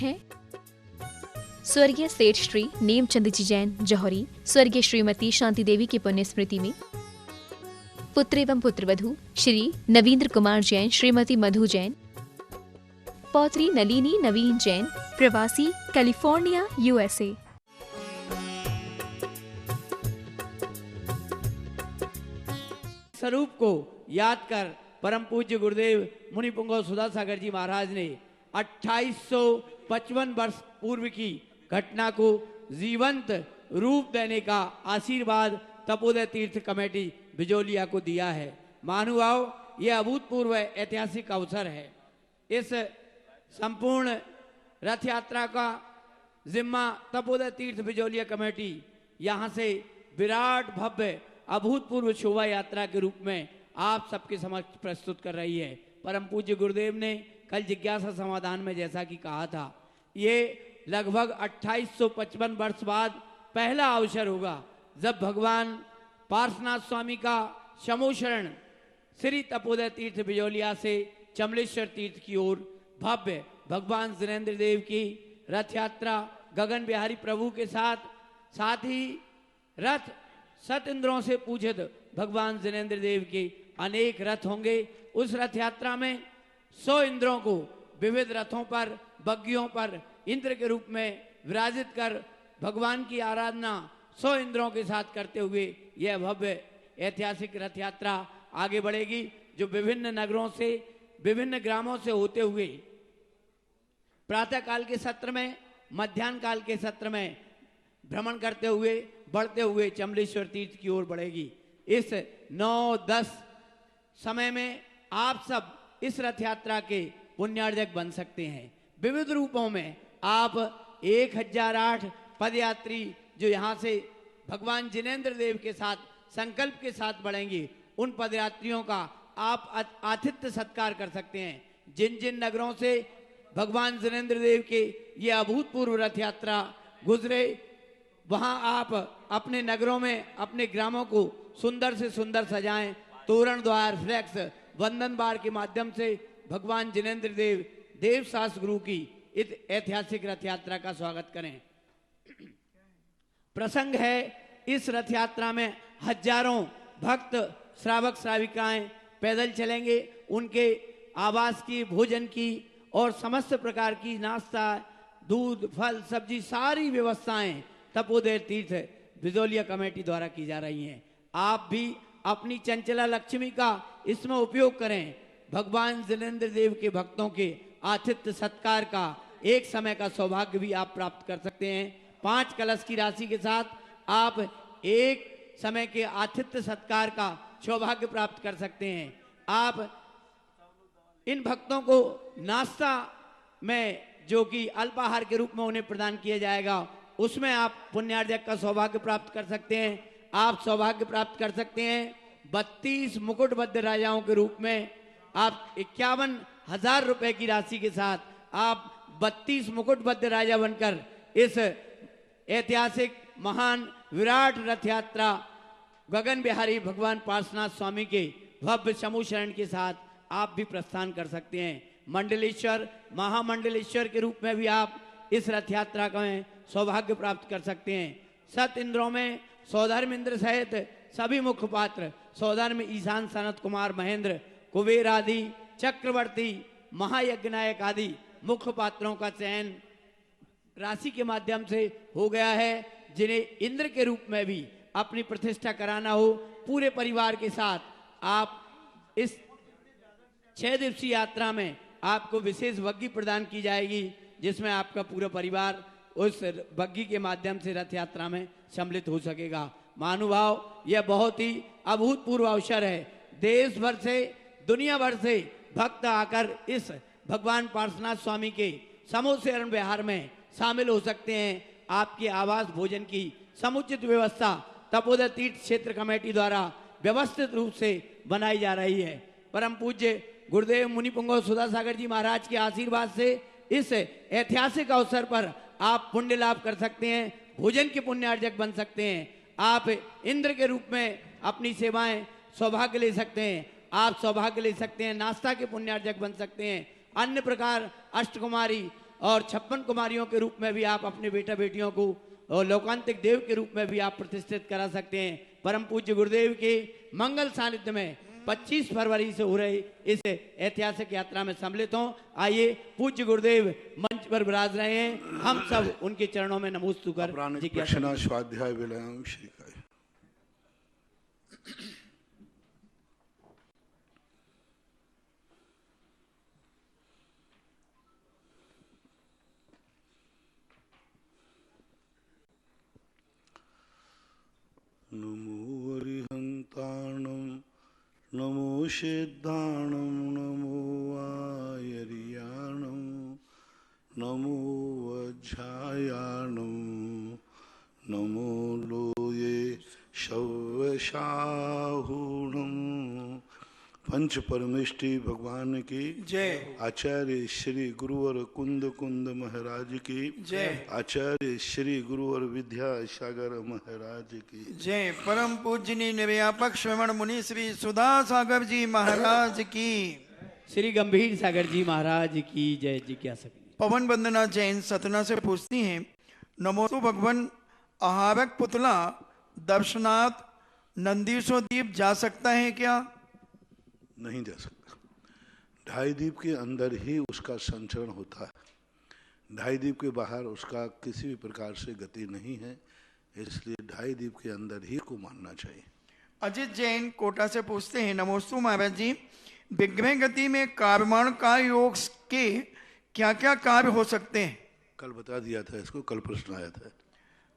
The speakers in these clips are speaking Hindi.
हैं स्वर्गीय सेठ श्री नेमचंद जी जैन जौहरी, स्वर्गीय श्रीमती शांति देवी की पुण्य स्मृति में पुत्र एवं पुत्रवधू श्री नवींद्र कुमार जैन, श्रीमती मधु जैन, पौत्री नलिनी नवीन जैन, प्रवासी कैलिफोर्निया USA। स्वरूप को याद कर परम पूज्य गुरुदेव मुनि पुंगव सुधासागर जी महाराज ने 2855 वर्ष पूर्व की घटना को जीवंत रूप देने का आशीर्वाद तपोदय तीर्थ कमेटी बिजोलिया को दिया है। महानुभाव, यह अभूतपूर्व ऐतिहासिक अवसर है। इस संपूर्ण रथ यात्रा का जिम्मा तपोदय तीर्थ बिजोलिया कमेटी यहाँ से विराट भव्य अभूतपूर्व शोभा यात्रा के रूप में आप सबके समक्ष प्रस्तुत कर रही है। परम पूज्य गुरुदेव ने कल जिज्ञासा समाधान में जैसा कि कहा था, ये लगभग 2855 वर्ष बाद पहला अवसर होगा जब भगवान पार्श्वनाथ स्वामी का समोशरण श्री तपोदय तीर्थ बिजोलिया से चमलेश्वर तीर्थ की ओर भव्य भगवान जिनेन्द्र देव की रथ यात्रा गगन बिहारी प्रभु के साथ ही रथ सत इंद्रों से पूजित भगवान जिनेन्द्र देव के अनेक रथ होंगे। उस रथ यात्रा में 100 इंद्रों को विविध रथों पर, बग्गियों पर इंद्र के रूप में विराजित कर भगवान की आराधना 100 इंद्रों के साथ करते हुए यह भव्य ऐतिहासिक रथ यात्रा आगे बढ़ेगी, जो विभिन्न नगरों से, विभिन्न ग्रामों से होते हुए प्रातः काल के सत्र में, मध्याह्न काल के सत्र में भ्रमण करते हुए, बढ़ते हुए चमलेश्वर तीर्थ की ओर बढ़ेगी। इस 9-10 समय में आप सब इस रथ यात्रा के पुण्यार्जक बन सकते हैं। विविध रूपों में आप 1008 पदयात्री जो यहाँ से भगवान जिनेन्द्र देव के साथ संकल्प के साथ बढ़ेंगे, उन पदयात्रियों का आप आतिथ्य सत्कार कर सकते हैं। जिन जिन नगरों से भगवान जिनेन्द्र देव के ये अभूतपूर्व रथ यात्रा गुजरे, वहां आप अपने नगरों में, अपने ग्रामों को सुंदर से सुंदर सजाएं। तोरण द्वार, फ्लैक्स, वंदन बार के माध्यम से भगवान जिनेन्द्र देव देव शास्त्र गुरु की इस ऐतिहासिक रथ यात्रा का स्वागत करें। प्रसंग है, इस रथ यात्रा में हजारों भक्त श्रावक श्राविकाएं पैदल चलेंगे। उनके आवास की, भोजन की और समस्त प्रकार की नाश्ता, दूध, फल, सब्जी, सारी व्यवस्थाएं तपोदय तीर्थ बिजोलिया कमेटी द्वारा की जा रही हैं। आप भी अपनी चंचला लक्ष्मी का इसमें उपयोग करें। भगवान जिनेन्द्र देव के भक्तों के आतिथ्य सत्कार का एक समय का सौभाग्य भी आप प्राप्त कर सकते हैं। 5 कलश की राशि के साथ आप एक समय के आतिथ्य सत्कार का सौभाग्य प्राप्त कर सकते हैं। आप इन भक्तों को नाश्ता में, जो कि अल्पाहार के रूप में उन्हें प्रदान किया जाएगा, उसमें आप पुण्यार्जक का सौभाग्य प्राप्त कर सकते हैं। आप सौभाग्य प्राप्त कर सकते हैं 32 मुकुटबद्ध राजाओं के रूप में। आप 51,000 रुपए की राशि के साथ आप 32 मुकुटबद्ध राजा बनकर इस ऐतिहासिक महान विराट रथ यात्रा गगन बिहारी भगवान पार्श्वनाथ स्वामी के भव्य समूशरण के साथ आप भी प्रस्थान कर सकते हैं। मंडलेश्वर, महामंडलेश्वर के रूप में भी आप इस रथ यात्रा का सौभाग्य प्राप्त कर सकते हैं। 7 इंद्रों में सौधर्म इंद्र सहित सभी मुख्य पात्र, सौधर्म ईशान, सनत कुमार, महेंद्र, कुबेर आदि, चक्रवर्ती, महायज्ञ नायक आदि मुख्य पात्रों का चयन राशि के माध्यम से हो गया है, जिन्हें इंद्र के रूप में भी अपनी प्रतिष्ठा कराना हो, पूरे परिवार के साथ आप इस 6 दिवसीय यात्रा में आपको विशेष बग्गी प्रदान की जाएगी, जिसमें आपका पूरा परिवार उस बग्गी के माध्यम से रथ यात्रा में सम्मिलित हो सकेगा। महानुभाव, यह बहुत ही अभूतपूर्व अवसर है। देश भर से, दुनिया भर से भक्त आकर इस भगवान पार्श्वनाथ स्वामी के समोशरण विहार में शामिल हो सकते हैं। आपके आवास, भोजन की समुचित व्यवस्था तपोदय तीर्थ क्षेत्र कमेटी द्वारा व्यवस्थित रूप से बनाई जा रही है। परम पूज्य गुरुदेव मुनि पुंगव सुधासागर जी महाराज के आशीर्वाद से इस ऐतिहासिक अवसर पर आप पुण्य लाभ कर सकते हैं, भोजन के पुण्यार्जक बन सकते हैं। आप इंद्र के रूप में अपनी सेवाएं सौभाग्य ले सकते हैं, आप सौभाग्य ले सकते हैं, नाश्ता के पुण्यार्जक बन सकते हैं। अन्य प्रकार अष्टकुमारी और 56 कुमारियों के रूप में भी आप अपने बेटा बेटियों को और लोकांतिक देव के रूप में भी आप प्रतिष्ठित करा सकते हैं। परम पूज्य गुरुदेव के मंगल सानिध्य में 25 फरवरी से हो रही इस ऐतिहासिक यात्रा में सम्मिलित हों। आइए, पूज्य गुरुदेव मंच पर विराज रहे हैं, हम सब उनके चरणों में नमोस्तु कर दक्षिणा स्वाध्याय विलयम श्री काय। नमो अरिहंताणं नमो सिद्धाणं नमो आयर्याणं नमो वज्रायाणं नमो लोये शव्यशाहूणं। पंच परमेष्टि भगवान की जय। आचार्य श्री गुरुवर कुंद कुंद महाराज की जय। आचार्य श्री गुरुवर विद्यासागर महाराज की जय। परम पूजनीय निर्व्यापक श्रवण मुनि श्री सुधा सागर जी महाराज की। श्री गंभीर सागर जी महाराज की जय। जिज्ञासा पवन वंदना जैन सतना से पूछती हैं, नमोस्तु भगवान, आहारक पुतला दर्शनाथ नंदीसो दीप जा सकता है क्या? नहीं जा सकता। ढाई दीप के अंदर ही उसका संचरण होता है, ढाई दीप के बाहर उसका किसी भी प्रकार से गति नहीं है, इसलिए ढाई दीप के अंदर ही को मानना चाहिए। अजित जैन कोटा से पूछते हैं, नमोस्तु महाराज जी, विग्रह गति में कार्बण का योग के क्या क्या कार्य हो सकते हैं? कल बता दिया था इसको, कल प्रश्न आया था।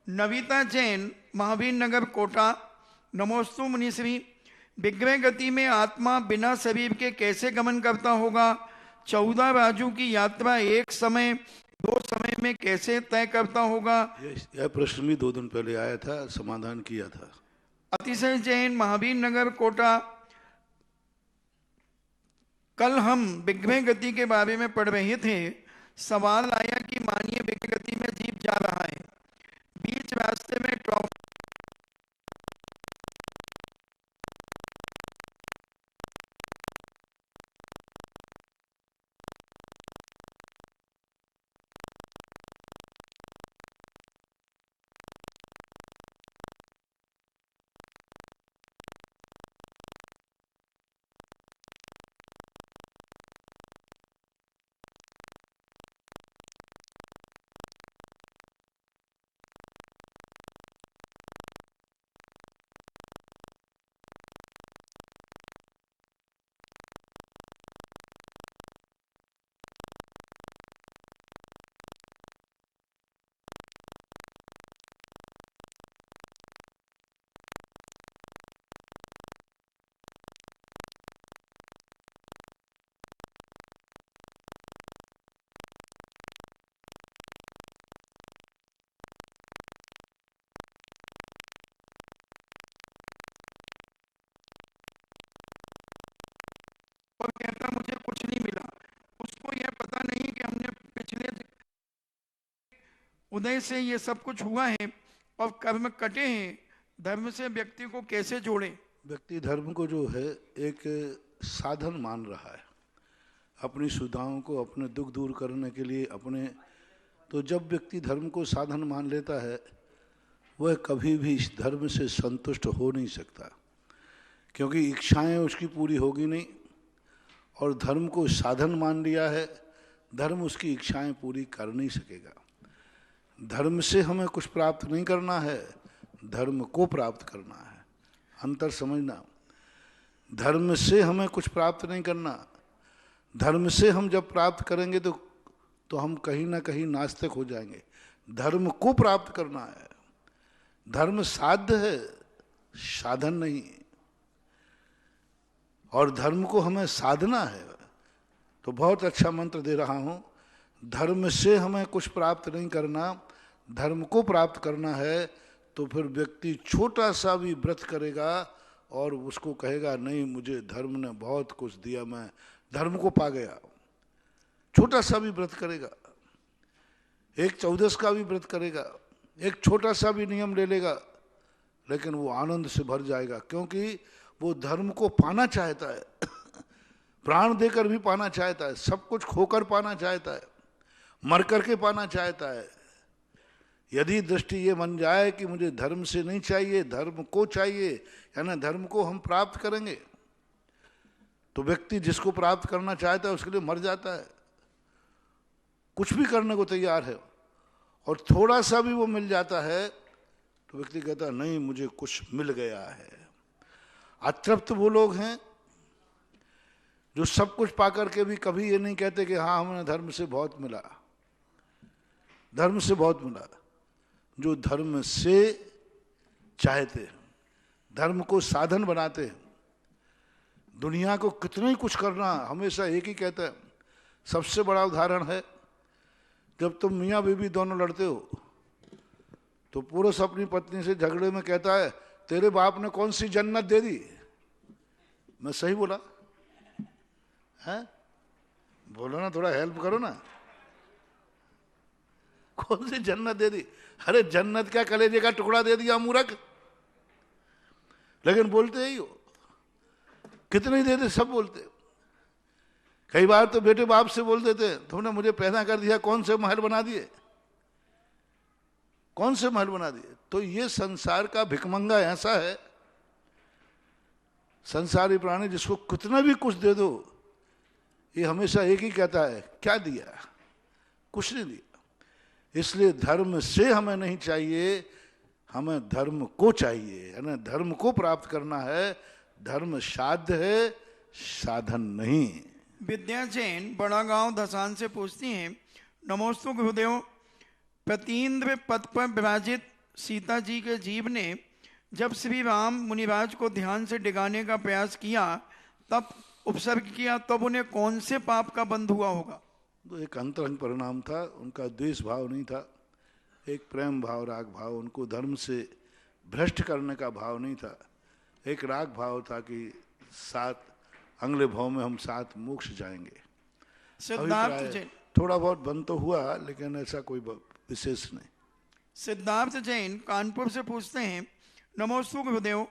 नविता जैन महावीर नगर कोटा, नमोस्तु मुनिश्री, विग्रह गति में आत्मा बिना शरीर के कैसे गमन करता होगा? 14 राजू की यात्रा एक समय 2 समय में कैसे तय करता होगा? यह प्रश्न भी 2 दिन पहले आया था, समाधान किया था। अतिशय जैन महावीर नगर कोटा, कल हम विग्रह गति के बारे में पढ़ रहे थे, सवाल आया कि मानिए विग्रह गति में जीव जा रहा है, बीच रास्ते में और कहता मुझे कुछ नहीं मिला, उसको यह पता नहीं कि हमने पिछले उदय से ये सब कुछ हुआ है और कर्म कटे हैं। धर्म से व्यक्ति को कैसे जोड़े? व्यक्ति धर्म को जो है एक साधन मान रहा है, अपनी सुविधाओं को, अपने दुख दूर करने के लिए, अपने तो जब व्यक्ति धर्म को साधन मान लेता है, वह कभी भी इस धर्म से संतुष्ट हो नहीं सकता, क्योंकि इच्छाएं उसकी पूरी होगी नहीं, और धर्म को साधन मान लिया है, धर्म उसकी इच्छाएं पूरी कर नहीं सकेगा। धर्म से हमें कुछ प्राप्त नहीं करना है, धर्म को प्राप्त करना है। अंतर समझना, धर्म से हमें कुछ प्राप्त नहीं करना। धर्म से हम जब प्राप्त करेंगे तो हम कहीं ना कहीं नास्तिक हो जाएंगे। धर्म को प्राप्त करना है। धर्म साध्य है, साधन नहीं, और धर्म को हमें साधना है। तो बहुत अच्छा मंत्र दे रहा हूँ, धर्म से हमें कुछ प्राप्त नहीं करना, धर्म को प्राप्त करना है। तो फिर व्यक्ति छोटा सा भी व्रत करेगा और उसको कहेगा नहीं, मुझे धर्म ने बहुत कुछ दिया, मैं धर्म को पा गया। छोटा सा भी व्रत करेगा, एक 14 का भी व्रत करेगा, एक छोटा सा भी नियम ले लेगा, लेकिन वो आनंद से भर जाएगा, क्योंकि वो धर्म को पाना चाहता है। प्राण देकर भी पाना चाहता है, सब कुछ खोकर पाना चाहता है। मर करके पाना चाहता है। यदि दृष्टि ये बन जाए कि मुझे धर्म से नहीं चाहिए, धर्म को चाहिए, यानी धर्म को हम प्राप्त करेंगे, तो व्यक्ति जिसको प्राप्त करना चाहता है उसके लिए मर जाता है, कुछ भी करने को तैयार है। और थोड़ा सा भी वो मिल जाता है तो व्यक्ति कहता है नहीं, मुझे कुछ मिल गया है। अतृप्त वो लोग हैं जो सब कुछ पाकर के भी कभी ये नहीं कहते कि हाँ हमने धर्म से बहुत मिला, धर्म से बहुत मिला। जो धर्म से चाहते हैं, धर्म को साधन बनाते हैं, दुनिया को कितना ही कुछ करना, हमेशा एक ही कहता है। सबसे बड़ा उदाहरण है, जब तुम मियाँ बीवी दोनों लड़ते हो तो पुरुष अपनी पत्नी से झगड़े में कहता है तेरे बाप ने कौन सी जन्नत दे दी। मैं सही बोला है? बोलो ना, थोड़ा हेल्प करो ना। कौन सी जन्नत दे दी? अरे जन्नत क्या, कलेजे का टुकड़ा दे दिया मूर्ख। लेकिन बोलते ही हो, कितने ही देते, सब बोलते। कई बार तो बेटे बाप से बोल देते तुमने मुझे पैदा कर दिया, कौन से महल बना दिए, कौन से महल बना दिए। तो ये संसार का भिखमंगा ऐसा है, संसारी प्राणी जिसको कितना भी कुछ दे दो ये हमेशा एक ही कहता है क्या दिया, कुछ नहीं दिया। इसलिए धर्म से हमें नहीं चाहिए, हमें धर्म को चाहिए, यानी धर्म को प्राप्त करना है। धर्म साध्य है, साधन नहीं। विद्या जैन बड़ा गांव धसान से पूछती हैं, नमोस्तु गुरुदेव, प्रतीन्द्र पद पर विराजित सीता जी के जीव ने जब श्री राम मुनिराज को ध्यान से डिगाने का प्रयास किया, तब उपसर्ग किया, तब उन्हें कौन से पाप का बंध हुआ होगा? तो एक अंतरंग परिणाम था, उनका द्वेष भाव नहीं था, एक प्रेम भाव, राग भाव। उनको धर्म से भ्रष्ट करने का भाव नहीं था, एक राग भाव था कि साथ अगले भाव में हम साथ मोक्ष जाएंगे। सिद्धार्थ जैन थोड़ा बहुत बंद तो हुआ, लेकिन ऐसा कोई विशेष नहीं। सिद्धार्थ जैन कानपुर से पूछते हैं, नमोस्तु गुरुदेव,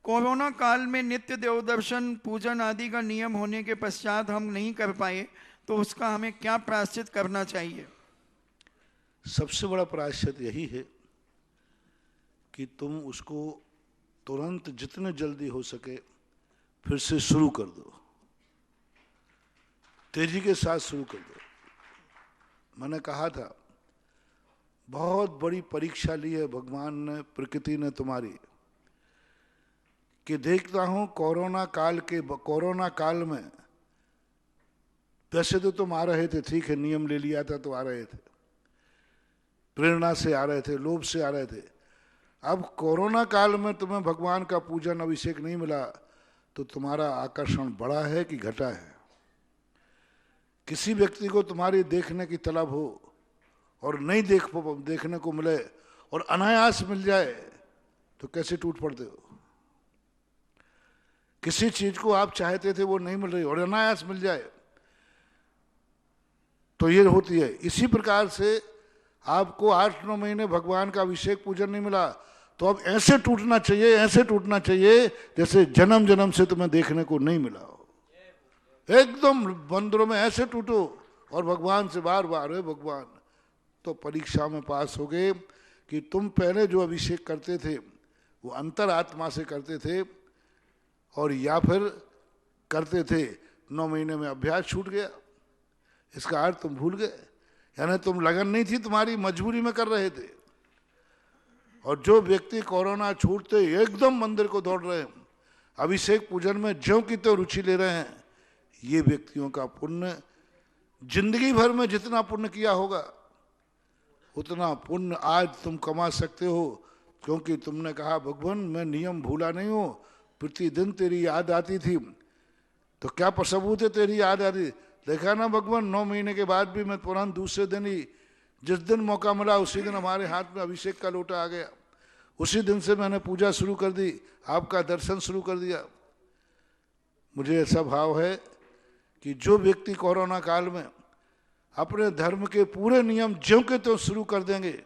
कोरोना काल में नित्य देव दर्शन पूजन आदि का नियम होने के पश्चात हम नहीं कर पाए, तो उसका हमें क्या प्रायश्चित करना चाहिए? सबसे बड़ा प्रायश्चित यही है कि तुम उसको तुरंत जितने जल्दी हो सके फिर से शुरू कर दो, तेजी के साथ शुरू कर दो। मैंने कहा था बहुत बड़ी परीक्षा ली है भगवान ने, प्रकृति ने तुम्हारी, कि देखता हूं कोरोना काल में वैसे तो तुम आ रहे थे, ठीक है, नियम ले लिया था तो आ रहे थे, प्रेरणा से आ रहे थे, लोभ से आ रहे थे। अब कोरोना काल में तुम्हें भगवान का पूजन अभिषेक नहीं मिला तो तुम्हारा आकर्षण बढ़ा है कि घटा है? किसी व्यक्ति को तुम्हारी देखने की तलब हो और नहीं देखने को मिले और अनायास मिल जाए तो कैसे टूट पड़ते हो? किसी चीज को आप चाहते थे वो नहीं मिल रही और अनायास मिल जाए तो ये होती है। इसी प्रकार से आपको 8-9 महीने भगवान का अभिषेक पूजन नहीं मिला तो अब ऐसे टूटना चाहिए, ऐसे टूटना चाहिए जैसे जन्म जन्म से तुम्हें देखने को नहीं मिला हो। एकदम बंदरों में ऐसे टूटो और भगवान से बार बार, हे भगवान, तो परीक्षा में पास हो गए कि तुम पहले जो अभिषेक करते थे वो अंतरात्मा से करते थे और या फिर करते थे 9 महीने में अभ्यास छूट गया। इसका अर्थ तुम भूल गए, यानी तुम लगन नहीं थी, तुम्हारी मजबूरी में कर रहे थे। और जो व्यक्ति कोरोना छूटते एकदम मंदिर को दौड़ रहे हैं, अभिषेक पूजन में ज्यों की तो रुचि ले रहे हैं, ये व्यक्तियों का पुण्य जिंदगी भर में जितना पुण्य किया होगा उतना पुण्य आज तुम कमा सकते हो, क्योंकि तुमने कहा भगवान मैं नियम भूला नहीं हूं, प्रतिदिन तेरी याद आती थी। तो क्या सबूत है तेरी याद आती? देखा ना भगवान, 9 महीने के बाद भी मैं तुरंत दूसरे दिन ही, जिस दिन मौका मिला उसी दिन हमारे हाथ में अभिषेक का लोटा आ गया, उसी दिन से मैंने पूजा शुरू कर दी, आपका दर्शन शुरू कर दिया। मुझे ऐसा भाव है कि जो व्यक्ति कोरोना काल में अपने धर्म के पूरे नियम ज्यों के त्यों शुरू कर देंगे,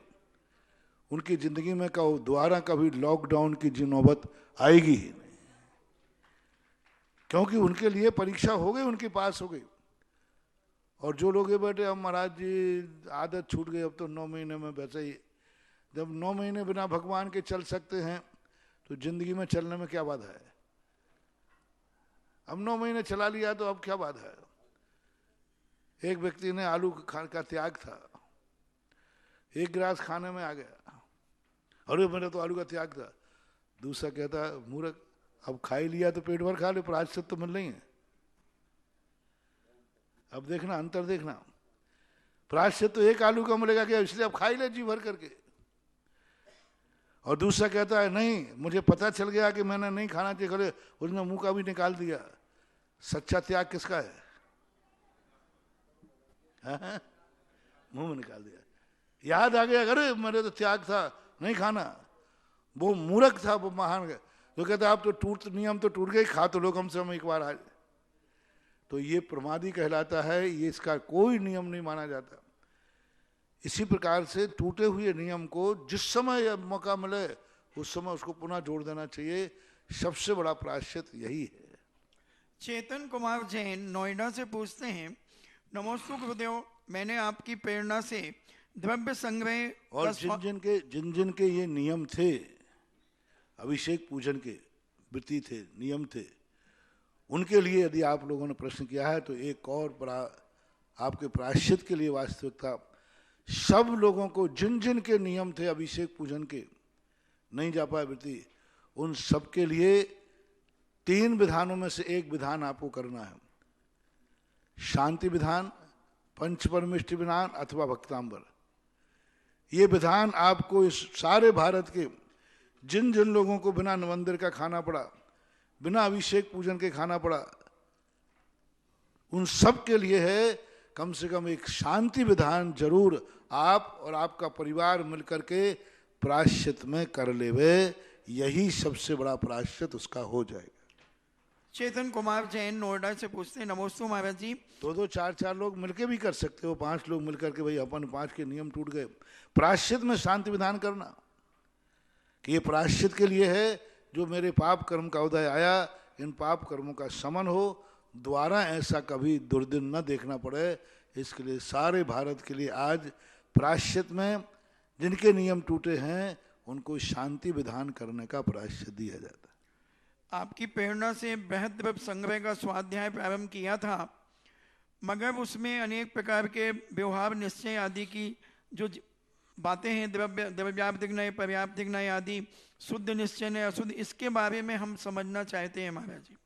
उनकी जिंदगी में दोबारा कभी लॉकडाउन की जी नौबत आएगी ही नहीं, क्योंकि उनके लिए परीक्षा हो गई, उनकी पास हो गई। और जो लोग ये बैठे अब महाराज जी आदत छूट गई, अब तो 9 महीने में वैसे ही, जब 9 महीने बिना भगवान के चल सकते हैं तो जिंदगी में चलने में क्या बाधा है? अब 9 महीने चला लिया तो अब क्या बाधा है? एक व्यक्ति ने आलू का त्याग था, 1 गिलास खाने में आ गया, अरे मेरा तो आलू का त्याग था। दूसरा कहता मूर्ख, अब खा ही लिया तो पेट भर खा ले, प्रायश्चित तो मिल रही है। अब देखना अंतर, देखना प्रायश्चित तो 1 आलू का मिलेगा क्या, इसलिए अब खा ही ले जी भर करके। और दूसरा कहता है नहीं, मुझे पता चल गया कि मैंने नहीं खाना चाहिए, खड़े उसने मुंह का भी निकाल दिया। सच्चा त्याग किसका है? मुंह में निकाल दिया, याद आ गया, अरे मेरे तो त्याग था, नहीं खाना। वो मूर्ख था, वो महान गया तो कहता आप तो नियम तो टूट गए, खा तो लो कम से कम एक बार आज। तो ये प्रमादी कहलाता है, ये इसका कोई नियम नहीं माना जाता। इसी प्रकार से टूटे हुए नियम को जिस समय मौका मिले उस समय उसको पुनः जोड़ देना चाहिए। सबसे बड़ा प्रायश्चित यही है। चेतन कुमार जैन नोएडा से पूछते हैं, नमोस्तु गुरुदेव, मैंने आपकी प्रेरणा से द्रव्य संग्रह और जिन जिन के ये नियम थे, अभिषेक पूजन के वृत्ति थे, नियम थे, उनके लिए यदि आप लोगों ने प्रश्न किया है तो एक और बड़ा आपके प्रायश्चित के लिए वास्तविकता, सब लोगों को जिन जिन के नियम थे अभिषेक पूजन के, नहीं जा पाए वृत्ति, उन सब के लिए 3 विधानों में से एक विधान आपको करना है। शांति विधान, पंचपरमिष्टि विधान अथवा भक्तांबर। ये विधान आपको इस सारे भारत के जिन जिन लोगों को बिना मंदिर का खाना पड़ा, बिना अभिषेक पूजन के खाना पड़ा, उन सब के लिए है कम से कम एक शांति विधान जरूर आप और आपका परिवार मिलकर के प्रायश्चित में कर लेवे। यही सबसे बड़ा प्रायश्चित उसका हो जाएगा। चेतन कुमार जैन नोएडा से पूछते हैं, नमोस्तु महाराज जी। 2-2 4-4 लोग मिलके भी कर सकते हो, 5 लोग मिलकर के, भाई अपन 5 के नियम टूट गए। प्रायश्चित में शांति विधान करना कि ये प्रायश्चित के लिए है, जो मेरे पाप कर्म का उदय आया, इन पाप कर्मों का शमन हो, द्वारा ऐसा कभी दुर्दिन न देखना पड़े। इसके लिए सारे भारत के लिए आज प्रायश्चित में जिनके नियम टूटे हैं उनको शांति विधान करने का प्रायश्चित दिया जाता है। आपकी प्रेरणा से बृहद द्रव्य संग्रह का स्वाध्याय प्रारंभ किया था, मगर उसमें अनेक प्रकार के व्यवहार निश्चय आदि की जो बातें हैं, द्रव्याधिग्नय, पर्याप्तिग्नय आदि, शुद्ध निश्चय अशुद्ध, इसके बारे में हम समझना चाहते हैं महाराज जी।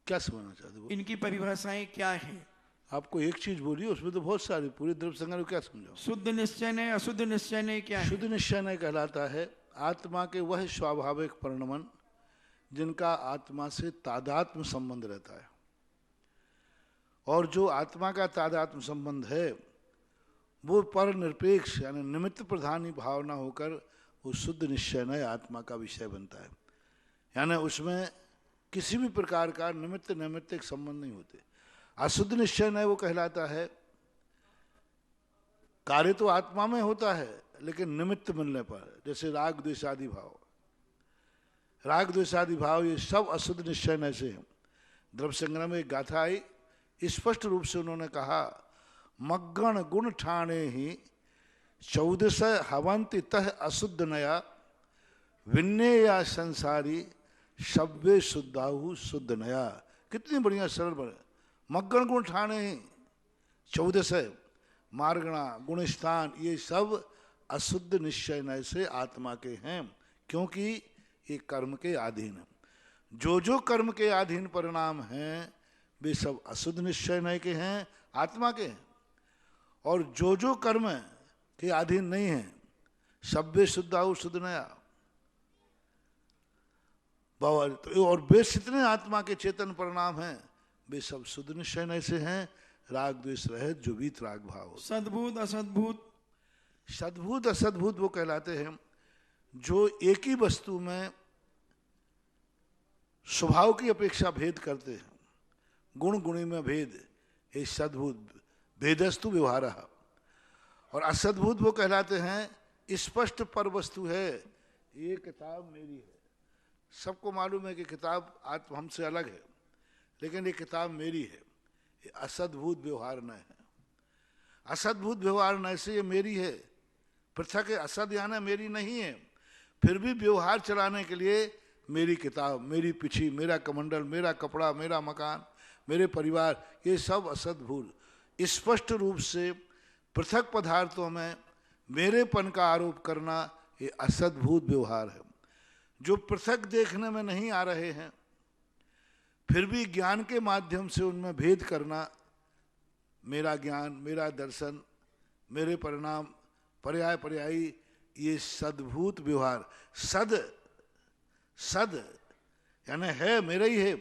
क्या समझना चाहते हो? इनकी परिभाषाएं क्या हैं? आपको एक चीज बोलिए, उसमें तो बहुत सारी, पूरे द्रव्य संग्रह क्या समझाओ? शुद्ध निश्चय अशुद्ध निश्चय क्या है? शुद्ध निश्चय कहलाता है आत्मा के वह स्वाभाविक परिणमन जिनका आत्मा से तादात्म्य संबंध रहता है, और जो आत्मा का तादात्म्य संबंध है वो पर निरपेक्ष यानी निमित्त प्रधानी भावना होकर वो शुद्ध निश्चय आत्मा का विषय बनता है। यानी उसमें किसी भी प्रकार का निमित्त नैमित्तिक संबंध नहीं होते। अशुद्ध निश्चय वो कहलाता है कार्य तो आत्मा में होता है लेकिन निमित्त मिलने पर, जैसे राग द्वेषादि भाव, राग द्वेषादि भाव, ये सब अशुद्ध निश्चय से हैं। द्रव्य संग्रह में एक गाथा आई, स्पष्ट रूप से उन्होंने कहा, मग्गण गुण ठाणे ही 14 हवंति तह अशुद्ध नया विन्ने या संसारी शब्दे शुद्धाहु शुद्ध नया। कितनी बढ़िया सरल बने। मग्गण गुण ठाणे ही 14 मार्गणा गुणस्थान, ये सब अशुद्ध निश्चय से आत्मा के हैं, क्योंकि ये कर्म के अधीन है। जो कर्म के अधीन परिणाम हैं वे सब अशुद्ध निश्चय के हैं, आत्मा के हैं। और जो कर्म के अधीन नहीं है, सभ्य शुद्धाहु शुद्ध नया, और वे जितने आत्मा के चेतन परिणाम हैं वे सब शुद्ध निश्चय से हैं, राग द्वेष रहित, जो वीत राग भाव। सद्भूत असद्भूत, सद्भूत असद्भूत वो कहलाते हैं जो एक ही वस्तु में स्वभाव की अपेक्षा भेद करते हैं, गुण गुणी में भेद, ये सद्भूत भेदस्तु व्यवहार। और असद्भूत वो कहलाते हैं स्पष्ट पर वस्तु है, ये किताब मेरी है, सबको मालूम है कि किताब आत्मा हमसे अलग है, लेकिन ये किताब मेरी है, ये असद्भूत व्यवहार न है। असद्भूत व्यवहार न से ये मेरी है, पृथक है, असद यानी मेरी नहीं है, फिर भी व्यवहार चलाने के लिए मेरी किताब, मेरी पिछी, मेरा कमंडल, मेरा कपड़ा, मेरा मकान, मेरे परिवार, ये सब असद्भूत। स्पष्ट रूप से पृथक पदार्थों में मेरेपन का आरोप करना ये असद्भूत व्यवहार है। जो पृथक देखने में नहीं आ रहे हैं फिर भी ज्ञान के माध्यम से उनमें भेद करना, मेरा ज्ञान, मेरा दर्शन, मेरे परिणाम, पर्याय पर्यायी, ये सद्भूत व्यवहार। सद यानी है, मेरा ही है,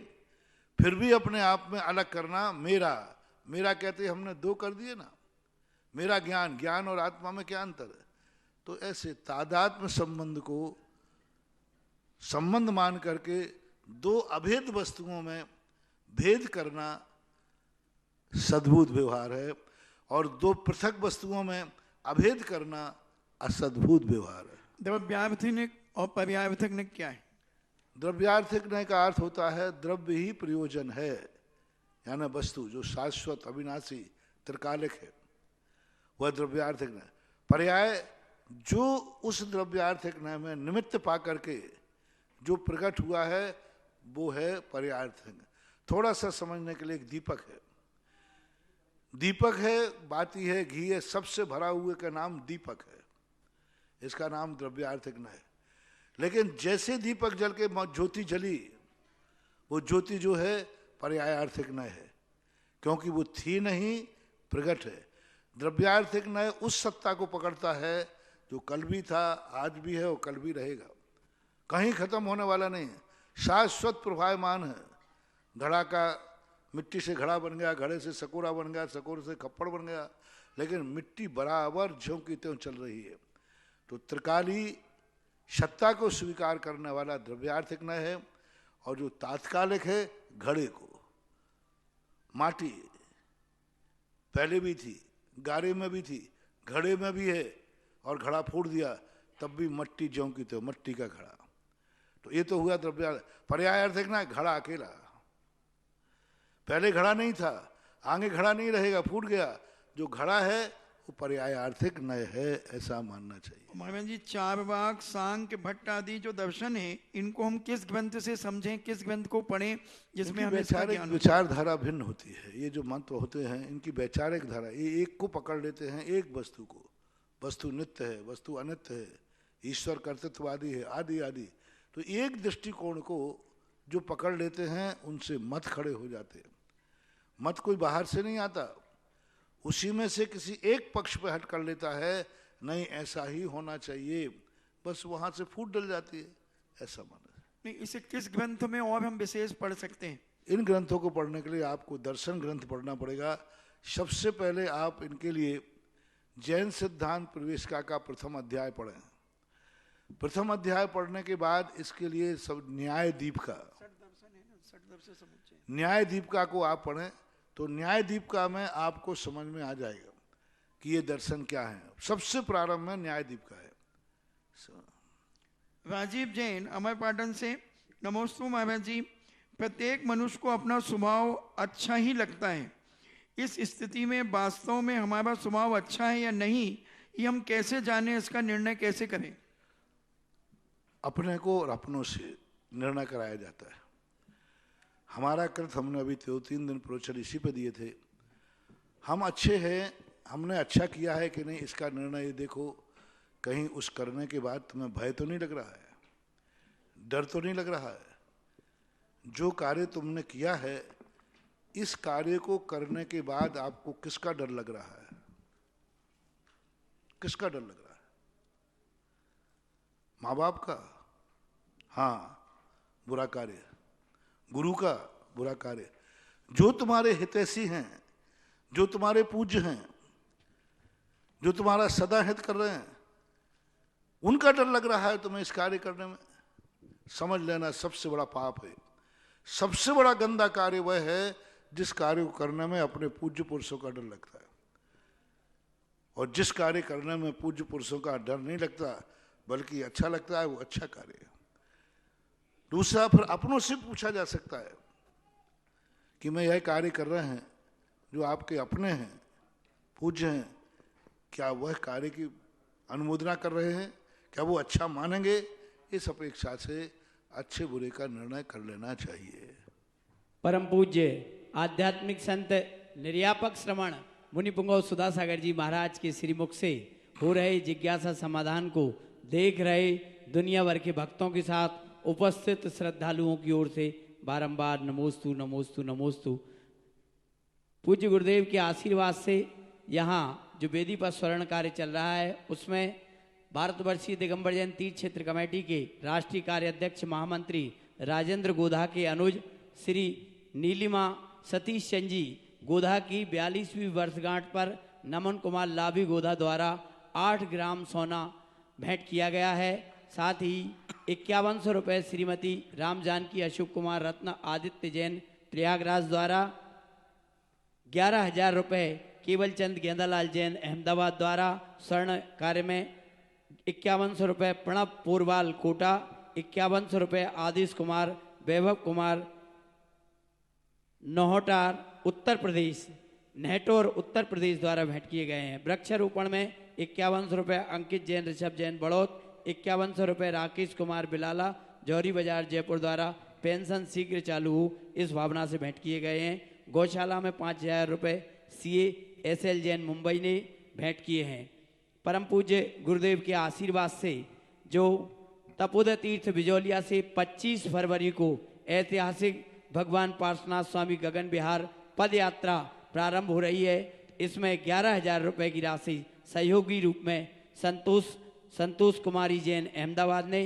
फिर भी अपने आप में अलग करना, मेरा कहते हमने दो कर दिए ना, मेरा ज्ञान और आत्मा में क्या अंतर है। तो ऐसे तादात्म्य संबंध को संबंध मान करके दो अभेद वस्तुओं में भेद करना सद्भूत व्यवहार है, और दो पृथक वस्तुओं में अभेद करना असद्भूत व्यवहार है। द्रव्यार्थनिक और पर्यायर्थनिक क्या है? द्रव्यार्थिक का अर्थ होता है द्रव्य ही प्रयोजन है, यानी वस्तु जो शाश्वत, अविनाशी, त्रिकालिक है, वह द्रव्यार्थिक न्याय। पर्याय जो उस द्रव्यार्थिक न्याय में निमित्त पा करके जो प्रकट हुआ है वो है पर्यायर्थिक। थोड़ा सा समझने के लिए एक दीपक है, दीपक है, बाती है, घी है, सबसे भरा हुए का नाम दीपक है, इसका नाम द्रव्यार्थिक न्याय। लेकिन जैसे दीपक जल के ज्योति जली, वो ज्योति जो है पर्यायार्थिक न्याय है, क्योंकि वो थी नहीं, प्रकट है। द्रव्यार्थिक न्याय उस सत्ता को पकड़ता है जो कल भी था, आज भी है और कल भी रहेगा, कहीं खत्म होने वाला नहीं है, शाश्वत प्रभायमान है। घड़ा का मिट्टी से घड़ा बन गया, घड़े से सकोरा बन गया, सकोरे से खप्पड़ बन गया, लेकिन मिट्टी बराबर ज्यों की त्यों चल रही है। तो त्रिकाली सत्ता को स्वीकार करने वाला द्रव्यार्थिक न्याय है, और जो तात्कालिक है घड़े को, माटी पहले भी थी, गारे में भी थी, घड़े में भी है, और घड़ा फोड़ दिया तब भी मट्टी ज्यों की त्यों, मट्टी का घड़ा। तो ये तो हुआ द्रव्यार्थिक। पर्यायार्थिक न्याय घड़ा अकेला, पहले घड़ा नहीं था, आगे घड़ा नहीं रहेगा, फूट गया, जो घड़ा है वो पर्यायार्थिक न्याय है, ऐसा मानना चाहिए। महाराज जी, चार्वाक, सांख्य, भट्ट आदि जो दर्शन है, इनको हम किस ग्रंथ से समझें, किस ग्रंथ को पढ़ें जिसमें हमें इसका ज्ञान हो? विचारधारा भिन्न होती है। ये जो मंत्र होते हैं इनकी वैचारिक धारा, ये एक को पकड़ लेते हैं, एक वस्तु को, वस्तु नित्य है, वस्तु अनित्य है, ईश्वर कर्तृत्ववादी है, आदि आदि। तो एक दृष्टिकोण को जो पकड़ लेते हैं उनसे मत खड़े हो जाते हैं। मत कोई बाहर से नहीं आता, उसी में से किसी एक पक्ष पे हट कर लेता है, नहीं ऐसा ही होना चाहिए, बस वहां से फूट डल जाती है, ऐसा माना। नहीं, इसे किस ग्रंथ में और हम विशेष पढ़ सकते हैं? इन ग्रंथों को पढ़ने के लिए आपको दर्शन ग्रंथ पढ़ना पड़ेगा। सबसे पहले आप इनके लिए जैन सिद्धांत प्रवेशिका का प्रथम अध्याय पढ़ें। प्रथम अध्याय पढ़ने के बाद इसके लिए सब न्याय दीपिका, न्याय दीपिका को आप पढ़ें, तो न्याय दीपिका में आपको समझ में आ जाएगा कि ये दर्शन क्या है। सबसे प्रारंभ में न्याय दीपिका है। राजीव जैन, अमरपाटन से, नमोस्तु महाराज जी। प्रत्येक मनुष्य को अपना स्वभाव अच्छा ही लगता है, इस स्थिति में वास्तव में हमारा स्वभाव अच्छा है या नहीं, ये हम कैसे जाने, इसका निर्णय कैसे करें? अपने को और अपनों से निर्णय कराया जाता है। हमारा कृत हमने अभी 2-3 दिन प्रोचर इसी पे दिए थे। हम अच्छे हैं, हमने अच्छा किया है कि नहीं, इसका निर्णय देखो। कहीं उस करने के बाद तुम्हें भय तो नहीं लग रहा है, डर तो नहीं लग रहा है? जो कार्य तुमने किया है, इस कार्य को करने के बाद आपको किसका डर लग रहा है? किसका डर लग रहा है? माँ बाप का? हाँ, बुरा कार्य। गुरु का? बुरा कार्य। जो तुम्हारे हितैषी हैं, जो तुम्हारे पूज्य हैं, जो तुम्हारा सदा हित कर रहे हैं, उनका डर लग रहा है तुम्हें इस कार्य करने में, समझ लेना सबसे बड़ा पाप है। सबसे बड़ा गंदा कार्य वह है जिस कार्य को करने में अपने पूज्य पुरुषों का डर लगता है, और जिस कार्य करने में पूज्य पुरुषों का डर नहीं लगता बल्कि अच्छा लगता है, वो अच्छा कार्य है। दूसरा, फिर अपनों से पूछा जा सकता है कि मैं यह कार्य कर रहे हैं जो आपके अपने हैं, पूज्य हैं, क्या वह कार्य की अनुमोदना कर रहे हैं? क्या वो अच्छा मानेंगे? इस अपेक्षा से अच्छे बुरे का निर्णय कर लेना चाहिए। परम पूज्य आध्यात्मिक संत निर्यापक श्रवण मुनि पुंगव सुधासागर जी महाराज के श्रीमुख से हो रहे जिज्ञासा समाधान को देख रहे दुनिया भर के भक्तों के साथ उपस्थित श्रद्धालुओं की ओर से बारंबार नमोस्तु नमोस्तु नमोस्तु। पूज्य गुरुदेव के आशीर्वाद से यहाँ जो वेदी पर स्वर्ण कार्य चल रहा है उसमें भारतवर्षीय दिगंबर जैन तीर्थ क्षेत्र कमेटी के राष्ट्रीय कार्याध्यक्ष महामंत्री राजेंद्र गोधा के अनुज श्री नीलिमा सतीश चंद जी गोधा की 42वीं वर्षगांठ पर नमन कुमार लाभी गोधा द्वारा 8 ग्राम सोना भेंट किया गया है। साथ ही 5100 रुपये श्रीमती राम जानकी अशोक कुमार रत्न आदित्य जैन प्रयागराज द्वारा, 11,000 रुपये केवल चंद गेंदालाल जैन अहमदाबाद द्वारा स्वर्ण कार्य में, 5100 रुपये प्रणब पोरवाल कोटा, 5100 रुपये आदिश कुमार वैभव कुमार नौहटार उत्तर प्रदेश नेटोर उत्तर प्रदेश द्वारा भेंट किए गए हैं। वृक्षारोपण में 5100 रुपये अंकित जैन ऋषभ जैन बड़ौत, 5100 रुपये राकेश कुमार बिलाला जौहरी बाजार जयपुर द्वारा पेंशन शीघ्र चालू हो इस भावना से भेंट किए गए हैं। गौशाला में 5000 रुपये CASL जैन मुंबई ने भेंट किए हैं। परम पूज्य गुरुदेव के आशीर्वाद से जो तपोदय तीर्थ बिजौलिया से 25 फरवरी को ऐतिहासिक भगवान पार्श्वनाथ स्वामी गगन विहार पद यात्रा प्रारंभ हो रही है, इसमें 11,000 रुपये की राशि सहयोगी रूप में संतोष कुमारी जैन अहमदाबाद ने,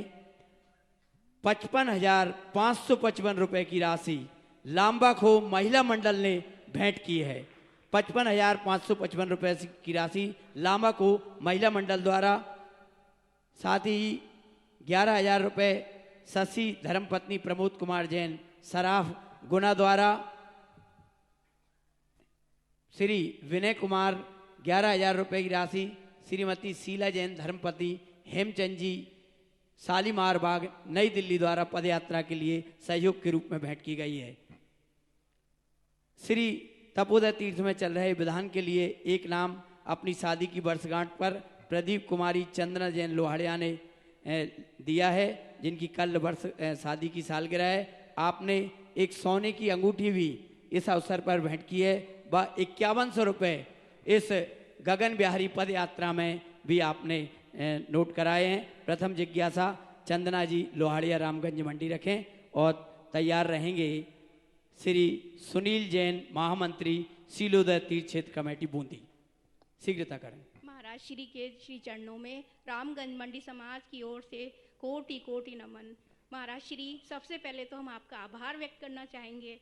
55,555 रुपये की राशि लांबाखो महिला मंडल ने भेंट की है। 55,555 रुपये की राशि लांबाखो महिला मंडल द्वारा, साथ ही 11,000 रुपये शशि धर्मपत्नी प्रमोद कुमार जैन सराफ गुना द्वारा, श्री विनय कुमार 11,000 रुपये की राशि श्रीमती शीला जैन धर्मपति हेमचंद जी शालीमार बाग नई दिल्ली द्वारा पदयात्रा के लिए सहयोग के रूप में भेंट की गई है। श्री तपोदय तीर्थ में चल रहे विधान के लिए एक नाम अपनी शादी की वर्षगांठ पर प्रदीप कुमारी चंद्र जैन लोहाड़िया ने दिया है, जिनकी कल वर्ष शादी की सालगिरह है। आपने एक सोने की अंगूठी भी इस अवसर पर भेंट की है व 5100 रुपये इस गगन बिहारी पद यात्रा में भी आपने नोट कराए हैं। प्रथम जिज्ञासा चंदना जी लोहाड़िया रामगंज मंडी रखें और तैयार रहेंगे श्री सुनील जैन महामंत्री शीलोदय तीर्थ क्षेत्र कमेटी बूंदी, शीघ्रता करें। महाराज श्री के श्री चरणों में रामगंज मंडी समाज की ओर से कोटि कोटि नमन। महाराज श्री, सबसे पहले तो हम आपका आभार व्यक्त करना चाहेंगे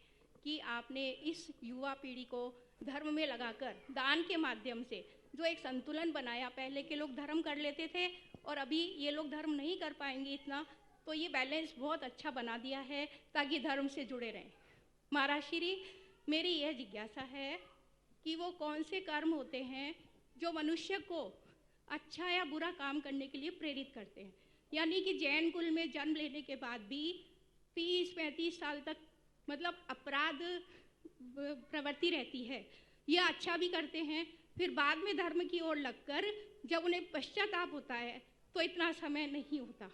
कि आपने इस युवा पीढ़ी को धर्म में लगाकर दान के माध्यम से जो एक संतुलन बनाया, पहले के लोग धर्म कर लेते थे और अभी ये लोग धर्म नहीं कर पाएंगे इतना, तो ये बैलेंस बहुत अच्छा बना दिया है ताकि धर्म से जुड़े रहें। महाराज श्री, मेरी यह जिज्ञासा है कि वो कौन से कर्म होते हैं जो मनुष्य को अच्छा या बुरा काम करने के लिए प्रेरित करते हैं, यानी कि जैन कुल में जन्म लेने के बाद भी 30-35 साल तक मतलब अपराध प्रवृत्ति रहती है। ये अच्छा भी करते हैं, फिर बाद में धर्म की ओर लगकर जब उन्हें पश्चाताप होता है तो इतना समय नहीं होता,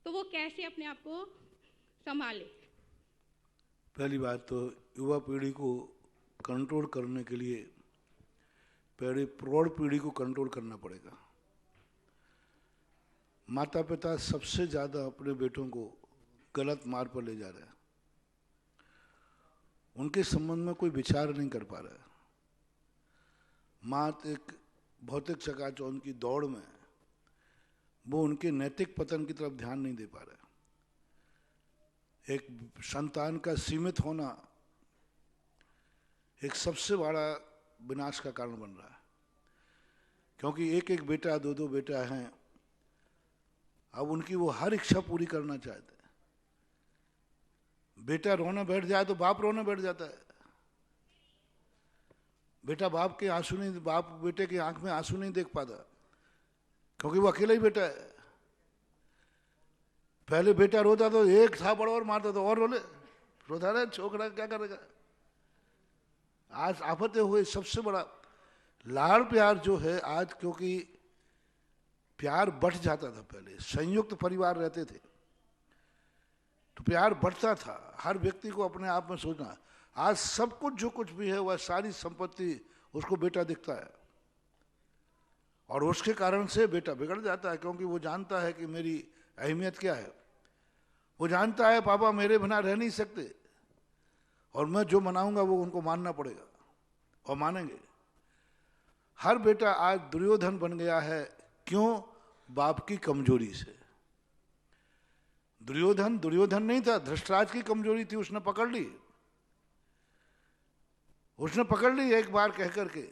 तो वो कैसे अपने आप को संभाले? पहली बात तो युवा पीढ़ी को कंट्रोल करने के लिए पहले प्रौढ़ पीढ़ी को कंट्रोल करना पड़ेगा। माता पिता सबसे ज़्यादा अपने बेटों को गलत मार्ग पर ले जा रहे हैं, उनके संबंध में कोई विचार नहीं कर पा रहा है। मात एक भौतिक चकाचौंध की दौड़ में वो उनके नैतिक पतन की तरफ ध्यान नहीं दे पा रहा है। एक संतान का सीमित होना एक सबसे बड़ा विनाश का कारण बन रहा है, क्योंकि एक एक बेटा दो दो बेटा हैं, अब उनकी वो हर इच्छा पूरी करना चाहते हैं। बेटा रोना बैठ जाए तो बाप रोना बैठ जाता है, बेटा बाप के आंसू नहीं, बाप बेटे की आंख में आंसू नहीं देख पाता क्योंकि वो अकेला ही बेटा है। पहले बेटा रोता तो एक थापड़ और मारता तो और रोता रहे, छोकरा क्या करेगा। आज आफतें हुए, सबसे बड़ा लाड़ प्यार जो है आज, क्योंकि प्यार बढ़ जाता था, पहले संयुक्त परिवार रहते थे तो प्यार बढ़ता था, हर व्यक्ति को अपने आप में सोचना। आज सब कुछ जो कुछ भी है वह सारी संपत्ति उसको बेटा दिखता है, और उसके कारण से बेटा बिगड़ जाता है, क्योंकि वो जानता है कि मेरी अहमियत क्या है। वो जानता है पापा मेरे बिना रह नहीं सकते, और मैं जो मनाऊंगा वो उनको मानना पड़ेगा, और मानेंगे। हर बेटा आज दुर्योधन बन गया है, क्यों? बाप की कमजोरी से। दुर्योधन नहीं था, धृतराज की कमजोरी थी, उसने पकड़ ली। एक बार कह करके।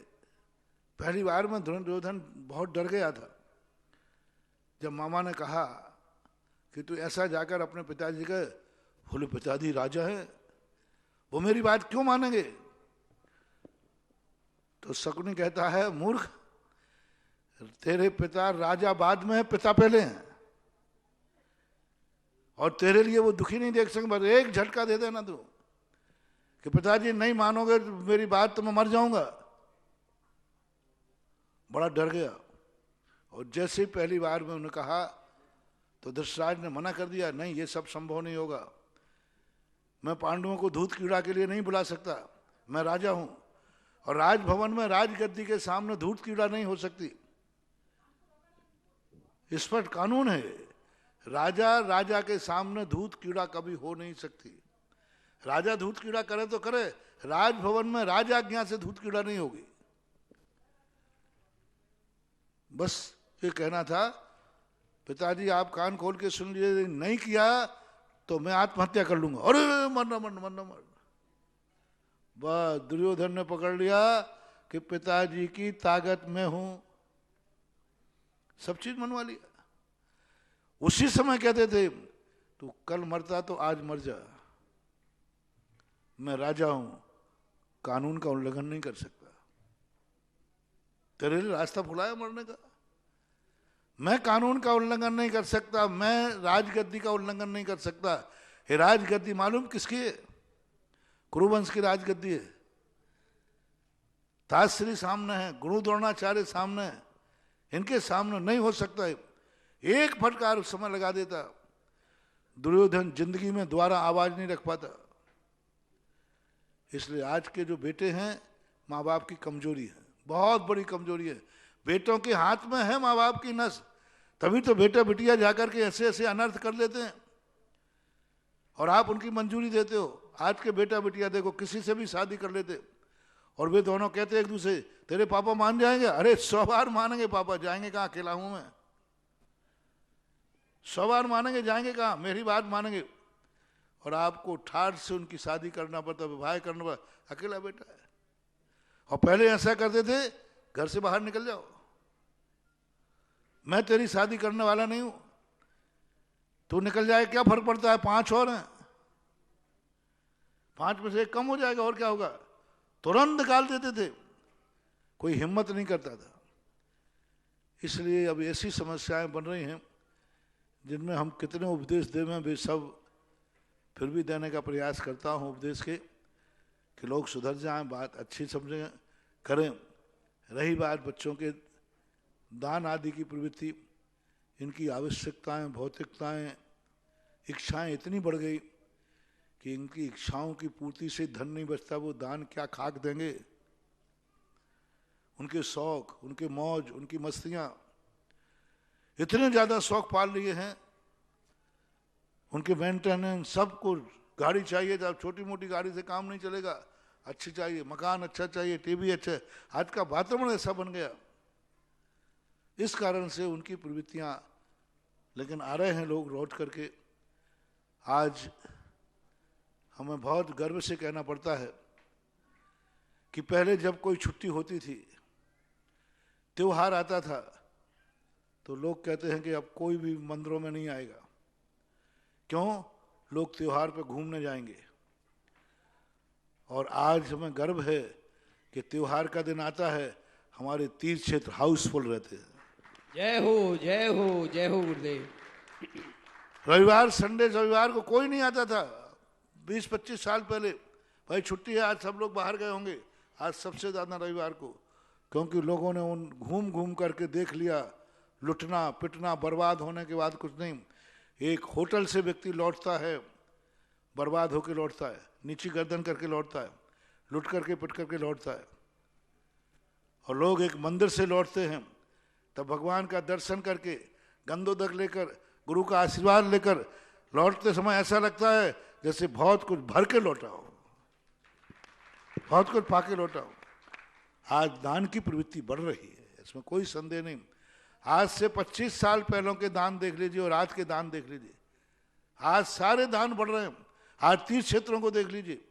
पहली बार में दुर्योधन बहुत डर गया था, जब मामा ने कहा कि तू ऐसा जाकर अपने पिताजी का, बोले पिताजी राजा है, वो मेरी बात क्यों मानेंगे? तो शकुनी कहता है मूर्ख, तेरे पिता राजा बाद में है, पिता पहले हैं, और तेरे लिए वो दुखी नहीं देख सकते। बस एक झटका दे देना तू कि पिताजी नहीं मानोगे तो मेरी बात तो मैं मर जाऊंगा। बड़ा डर गया, और जैसे ही पहली बार में उन्होंने कहा तो धृतराज ने मना कर दिया, नहीं ये सब संभव नहीं होगा, मैं पांडवों को दूध कीड़ा के लिए नहीं बुला सकता, मैं राजा हूं, और राजभवन में राजगद्दी के सामने दूध कीड़ा नहीं हो सकती। इस पर कानून है, राजा के सामने दूध कीड़ा कभी हो नहीं सकती। राजा दूध कीड़ा करे तो करे, राजभवन में राजाज्ञा से दूध कीड़ा नहीं होगी। बस ये कहना था, पिताजी आप कान खोल के सुन लीजिए, नहीं किया तो मैं आत्महत्या कर लूंगा। अरे मरना। बस दुर्योधन ने पकड़ लिया कि पिताजी की ताकत में हूं, सब चीज मनवा लिया। उसी समय कहते थे तू कल मरता तो आज मर जा, मैं राजा हूं, कानून का उल्लंघन नहीं कर सकता, तेरे लिए रास्ता खुला है मरने का। मैं कानून का उल्लंघन नहीं कर सकता, मैं राजगद्दी का उल्लंघन नहीं कर सकता। ये राजगद्दी मालूम किसकी है? कुरुवंश की राजगद्दी है। ताश्री सामने है, गुरु द्रोणाचार्य सामने है, इनके सामने नहीं हो सकता है। एक फटकार समय लगा देता, दुर्योधन जिंदगी में दोबारा आवाज नहीं रख पाता। इसलिए आज के जो बेटे हैं, माँ बाप की कमजोरी है, बहुत बड़ी कमजोरी है। बेटों के हाथ में है माँ बाप की नस, तभी तो बेटा बिटिया जाकर के ऐसे ऐसे अनर्थ कर लेते हैं, और आप उनकी मंजूरी देते हो। आज के बेटा बिटिया देखो किसी से भी शादी कर लेते, और वे दोनों कहते एक दूसरे, तेरे पापा मान जाएंगे? अरे 100 बार मानेंगे पापा, जाएंगे कहाँ, अकेला हूं मैं। 100 बार मानेंगे, जाएंगे कहाँ, मेरी बात मानेंगे। और आपको ठाठ से उनकी शादी करना पड़ता, विवाह करना पड़ता, अकेला बेटा है। और पहले ऐसा करते थे, घर से बाहर निकल जाओ, मैं तेरी शादी करने वाला नहीं हूं, तू निकल जाए क्या फर्क पड़ता है, 5 और हैं, 5 में से 1 कम हो जाएगा, और क्या होगा। तुरंत निकाल देते थे, कोई हिम्मत नहीं करता था। इसलिए अब ऐसी समस्याएं बन रही हैं जिनमें हम कितने उपदेश दें, मैं भी सब फिर भी देने का प्रयास करता हूं उपदेश के, कि लोग सुधर जाएं, बात अच्छी समझें, करें। रही बात बच्चों के दान आदि की प्रवृत्ति, इनकी आवश्यकताएं, भौतिकताएं, इच्छाएं इतनी बढ़ गई कि इनकी इच्छाओं की पूर्ति से धन नहीं बचता, वो दान क्या खाक देंगे। उनके शौक, उनके मौज, उनकी मस्तियां, इतने ज्यादा शौक पाल लिए हैं, उनके मेंटेनेंस सब कुछ, गाड़ी चाहिए, जब छोटी मोटी गाड़ी से काम नहीं चलेगा, अच्छी चाहिए, मकान अच्छा चाहिए, टीवी अच्छा। आज का वातावरण ऐसा बन गया, इस कारण से उनकी प्रवृत्तियां, लेकिन आ रहे हैं लोग लौट करके। आज हमें बहुत गर्व से कहना पड़ता है कि पहले जब कोई छुट्टी होती थी, त्योहार आता था, तो लोग कहते हैं कि अब कोई भी मंदिरों में नहीं आएगा। क्यों? लोग त्योहार पे घूमने जाएंगे। और आज हमें गर्व है कि त्योहार का दिन आता है, हमारे तीर्थ क्षेत्र हाउसफुल रहते हैं। जय हो जय हो जय हो गुरुदेव। रविवार, संडे रविवार को कोई नहीं आता था 20-25 साल पहले, भाई छुट्टी है आज सब लोग बाहर गए होंगे। आज सबसे ज्यादा रविवार को क्योंकि लोगों ने उन घूम घूम करके देख लिया, लुटना पिटना बर्बाद होने के बाद कुछ नहीं। एक होटल से व्यक्ति लौटता है, बर्बाद होकर लौटता है, नीची गर्दन करके लौटता है, लुट करके पिट करके लौटता है। और लोग एक मंदिर से लौटते हैं तब भगवान का दर्शन करके गंधोदक लेकर, गुरु का आशीर्वाद लेकर लौटते समय ऐसा लगता है जैसे बहुत कुछ भर के लौटा हो, बहुत कुछ पाके लौटा हो। आज दान की प्रवृत्ति बढ़ रही है, इसमें कोई संदेह नहीं। आज से 25 साल पहले के दान देख लीजिए और आज के दान देख लीजिए, आज सारे दान बढ़ रहे हैं। आज तीर्थ क्षेत्रों को देख लीजिए,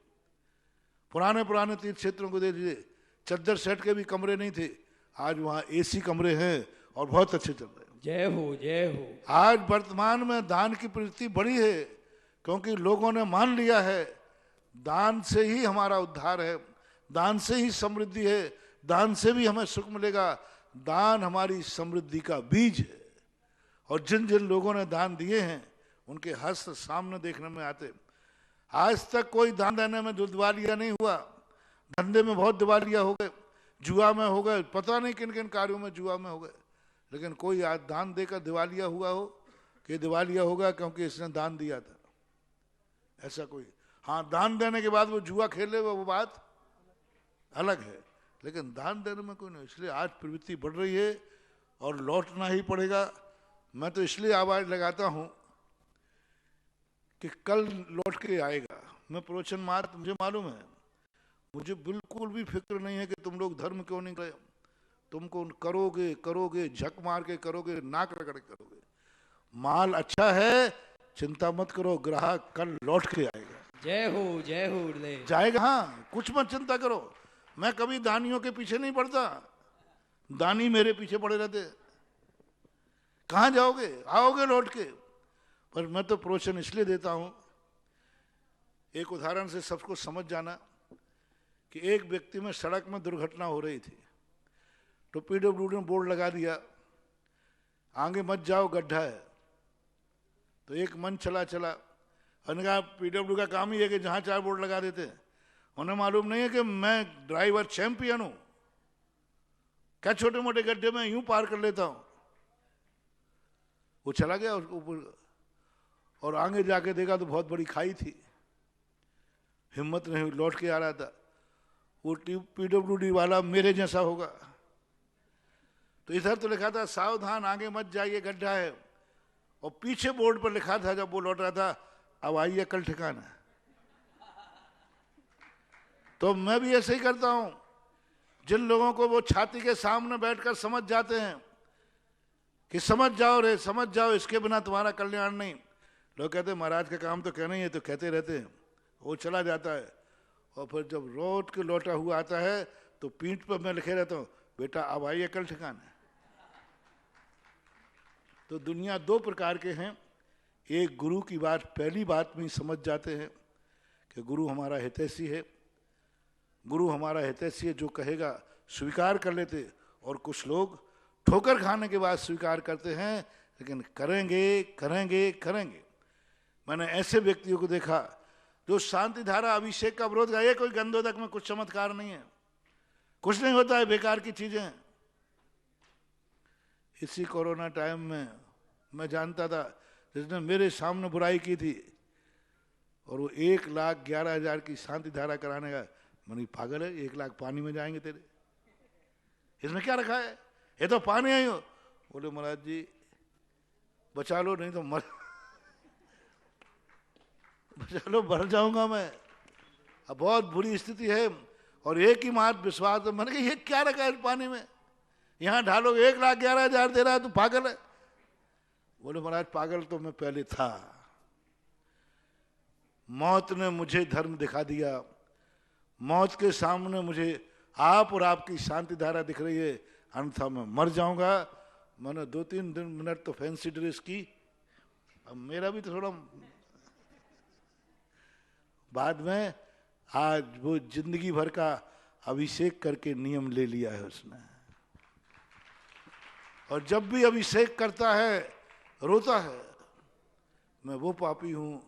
पुराने पुराने तीर्थ क्षेत्रों को देख लीजिए, चद्दर सेट के भी कमरे नहीं थे, आज वहाँ एसी कमरे हैं और बहुत अच्छे चल रहे हैं। जय हो जय हो। आज वर्तमान में दान की प्रवृत्ति बढ़ी है, क्योंकि लोगों ने मान लिया है दान से ही हमारा उद्धार है, दान से ही समृद्धि है, दान से भी हमें सुख मिलेगा। दान हमारी समृद्धि का बीज है। और जिन जिन लोगों ने दान दिए हैं उनके हस्त सामने देखने में आते। आज तक कोई दान देने में दिवालिया नहीं हुआ, धंधे में बहुत दिवालिया हो गए, जुआ में हो गए, पता नहीं किन किन कार्यों में जुआ में हो गए, लेकिन कोई आज दान देकर दिवालिया हुआ हो कि दिवालिया होगा क्योंकि इसने दान दिया था, ऐसा कोई। हाँ, दान देने के बाद वो जुआ खेले वो बात अलग है, लेकिन दान देने में कोई नहीं। इसलिए आज प्रवृत्ति बढ़ रही है और लौटना ही पड़ेगा। मैं तो इसलिए आवाज लगाता हूं कि कल लौट के आएगा। मैं प्रवचन मात्र, मुझे मालूम है, मुझे बिल्कुल भी फिक्र नहीं है कि तुम लोग धर्म क्यों नहीं करे। तुमको करोगे करोगे, झक मार के करोगे, नाक रगड़ के करोगे। माल अच्छा है, चिंता मत करो, ग्राहक कल लौट के आएगा। जय हो जाएगा। हाँ, कुछ मत चिंता करो। मैं कभी दानियों के पीछे नहीं पड़ता, दानी मेरे पीछे पड़े रहते। कहाँ जाओगे, आओगे लौट के। पर मैं तो प्रवचन इसलिए देता हूं, एक उदाहरण से सबको समझ जाना कि एक व्यक्ति में सड़क में दुर्घटना हो रही थी, तो पीडब्ल्यूडी ने बोर्ड लगा दिया, आगे मत जाओ गड्ढा है। तो एक मन चला उन्होंने कहा पीडब्ल्यू का काम ही है कि जहां चार बोर्ड लगा देते हैं। उन्हें मालूम नहीं है कि मैं ड्राइवर चैंपियन हूं, क्या छोटे मोटे गड्ढे में यूं पार कर लेता हूं। वो चला गया उसको ऊपर, और आगे जाके देखा तो बहुत बड़ी खाई थी, हिम्मत नहीं, लौट के आ रहा था। वो पीडब्ल्यूडी वाला मेरे जैसा होगा। तो इधर तो लिखा था सावधान आगे मत जाइए गड्ढा है, और पीछे बोर्ड पर लिखा था जब वो लौट रहा था, अब आइए कल ठिकाना। तो मैं भी ऐसे ही करता हूं। जिन लोगों को वो छाती के सामने बैठकर समझ जाते हैं कि समझ जाओ रे, समझ जाओ, इसके बिना तुम्हारा कल्याण नहीं। लोग कहते हैं महाराज का काम तो कहना ही है, तो कहते रहते हैं। वो चला जाता है, और फिर जब रोड के लौटा हुआ आता है तो पीठ पर मैं लिखे रहता हूँ, बेटा अब आइए कल ठिकाना। तो दुनिया दो प्रकार के हैं। एक गुरु की बात पहली बात में समझ जाते हैं कि गुरु हमारा हितैषी है, गुरु हमारा हितैषी है, जो कहेगा स्वीकार कर लेते। और कुछ लोग ठोकर खाने के बाद स्वीकार करते हैं, लेकिन करेंगे करेंगे करेंगे। मैंने ऐसे व्यक्तियों को देखा जो शांति धारा अभिषेक का विरोध किया। कोई गंधोदक में कुछ चमत्कार नहीं है, कुछ नहीं होता है, बेकार की चीजें। इसी कोरोना टाइम में मैं जानता था जिसने मेरे सामने बुराई की थी, और वो 1,11,000 की शांति धारा कराने का। मैंने पागल है, 1 लाख पानी में जाएंगे तेरे, इसमें क्या रखा है, ये तो पानी आई हो। बोले महाराज जी बचा लो, नहीं तो मर बचा लो, मर जाऊंगा मैं। अब बहुत बुरी स्थिति है। और एक ही मात्र विश्वास है, मैंने कहा ये क्या रखा है इस पानी में, यहां ढालोगे, 1,11,000 दे रहा है, तू पागल है। बोले महाराज पागल तो मैं पहले था, मौत ने मुझे धर्म दिखा दिया। मौत के सामने मुझे आप और आपकी शांति धारा दिख रही है, अन्यथा मैं मर जाऊंगा। मैंने 2-3 मिनट तो फैंसी ड्रेस की। अब मेरा भी तो थोड़ा बाद में, आज वो जिंदगी भर का अभिषेक करके नियम ले लिया है उसने। और जब भी अभिषेक करता है रोता है, मैं वो पापी हूं,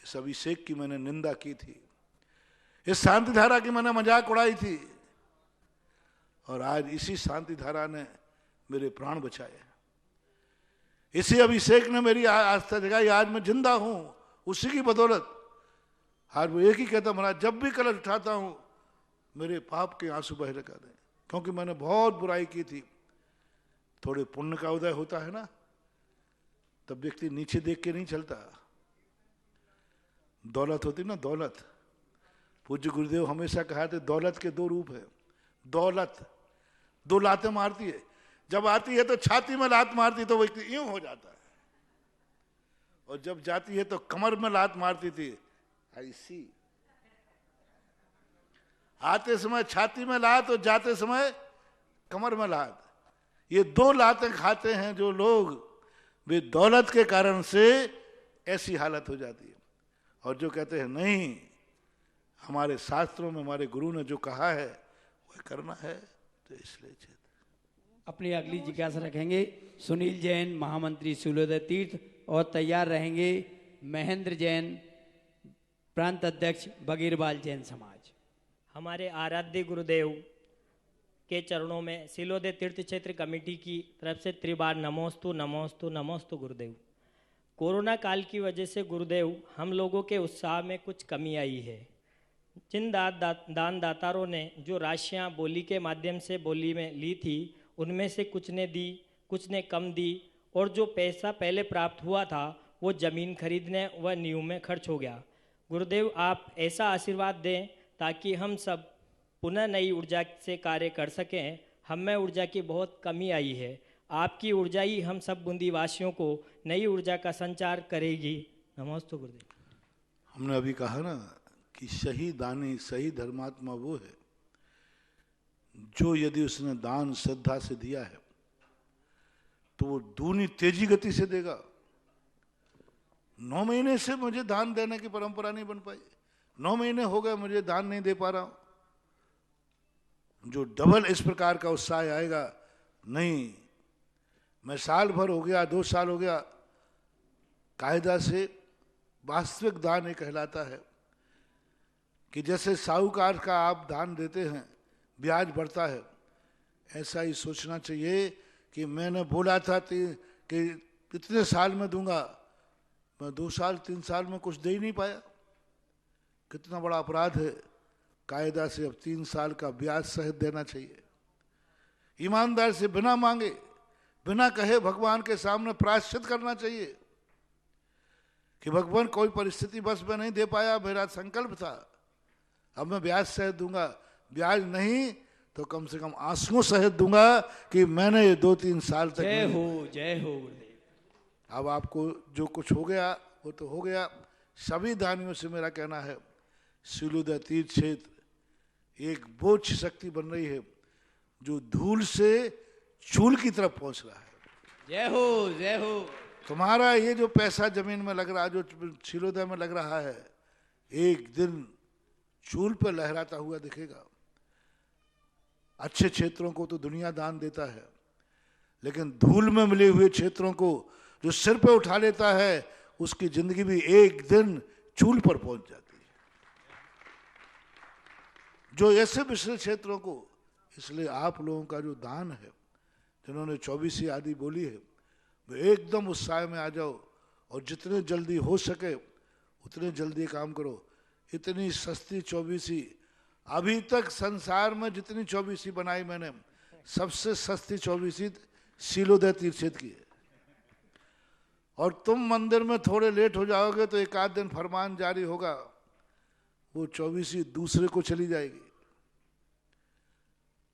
इस अभिषेक की मैंने निंदा की थी, इस शांति धारा की मैंने मजाक उड़ाई थी। और आज इसी शांति धारा ने मेरे प्राण बचाए, इसी अभिषेक ने मेरी आस्था जगाई, आज मैं जिंदा हूं उसी की बदौलत। आज वो एक ही कहता, महाराज जब भी कलश उठाता हूं मेरे पाप के आंसू बह लगा दें, क्योंकि मैंने बहुत बुराई की थी। थोड़े पुण्य का उदय होता है ना, तब व्यक्ति नीचे देख के नहीं चलता। दौलत होती ना, दौलत, पूज्य गुरुदेव हमेशा कहा थे दौलत के दो रूप है। दौलत दो लातें मारती है, जब आती है तो छाती में लात मारती तो व्यक्ति यूं हो जाता है, और जब जाती है तो कमर में लात मारती थी ऐसी। आते समय छाती में लात और जाते समय कमर में लात, ये दो लातें खाते हैं जो लोग, वे दौलत के कारण से ऐसी हालत हो जाती है। और जो कहते हैं नहीं, हमारे शास्त्रों में हमारे गुरु ने जो कहा है वह करना है, तो इसलिए अपनी अगली जिज्ञासा रखेंगे सुनील जैन, महामंत्री सूर्योदय तीर्थ, और तैयार रहेंगे महेंद्र जैन, प्रांत अध्यक्ष बगीरबाल जैन समाज। हमारे आराध्य गुरुदेव के चरणों में सिलोदय तीर्थ क्षेत्र कमेटी की तरफ से त्रिबार नमोस्तु नमोस्तु नमोस्तु गुरुदेव। कोरोना काल की वजह से गुरुदेव हम लोगों के उत्साह में कुछ कमी आई है। जिन दान दातारों ने जो राशियां बोली के माध्यम से बोली में ली थी, उनमें से कुछ ने दी, कुछ ने कम दी, और जो पैसा पहले प्राप्त हुआ था वो ज़मीन खरीदने व नींव में खर्च हो गया। गुरुदेव आप ऐसा आशीर्वाद दें ताकि हम सब पुनः नई ऊर्जा से कार्य कर सकें। हम में ऊर्जा की बहुत कमी आई है, आपकी ऊर्जा ही हम सब बूंदी वासियों को नई ऊर्जा का संचार करेगी। नमस्ते गुरुदेव। हमने अभी कहा ना कि सही दानी, सही धर्मात्मा वो है जो यदि उसने दान श्रद्धा से दिया है तो वो दूनी तेजी गति से देगा। 9 महीने से मुझे दान देने की परंपरा नहीं बन पाई, 9 महीने हो गए मुझे दान नहीं दे पा रहा हूं। जो डबल इस प्रकार का उत्साह आएगा, नहीं मैं साल भर हो गया, 2 साल हो गया, कायदा से वास्तविक दान ये कहलाता है कि जैसे साहूकार का आप दान देते हैं ब्याज बढ़ता है, ऐसा ही सोचना चाहिए कि मैंने बोला था कि इतने साल में दूंगा, मैं 2 साल 3 साल में कुछ दे ही नहीं पाया। कितना बड़ा अपराध है। कायदा से अब 3 साल का ब्याज सहित देना चाहिए। ईमानदार से बिना मांगे, बिना कहे भगवान के सामने प्रायश्चित करना चाहिए कि भगवान कोई परिस्थिति बस में नहीं दे पाया, मेरा संकल्प था, अब मैं ब्याज सहित दूंगा। ब्याज नहीं तो कम से कम आंसुओं सहित दूंगा कि मैंने ये 2-3 साल तक। जय हो गुरुदेव। अब आपको जो कुछ हो गया वो तो हो गया। सभी दानियों से मेरा कहना है, सिलोदय तीर्थ क्षेत्र एक बोझ शक्ति बन रही है जो धूल से चूल की तरफ पहुंच रहा है। जय हो जय हो। तुम्हारा ये जो पैसा जमीन में लग रहा है, जो सिलोदय में लग रहा है, एक दिन चूल पर लहराता हुआ दिखेगा। अच्छे क्षेत्रों को तो दुनिया दान देता है, लेकिन धूल में मिले हुए क्षेत्रों को जो सिर पे उठा लेता है, उसकी जिंदगी भी एक दिन चूल पर पहुंच जाती है। जो ऐसे पिछले क्षेत्रों को, इसलिए आप लोगों का जो दान है, जिन्होंने 24 आदि बोली है, वे एकदम उत्साह में आ जाओ और जितने जल्दी हो सके उतने जल्दी काम करो। इतनी सस्ती 24 अभी तक संसार में जितनी 24 बनाई मैंने, सबसे सस्ती 24 सिलोदय तीर्थ क्षेत्र की है। और तुम मंदिर में थोड़े लेट हो जाओगे तो 1 आध दिन फरमान जारी होगा, वो 24 दूसरे को चली जाएगी।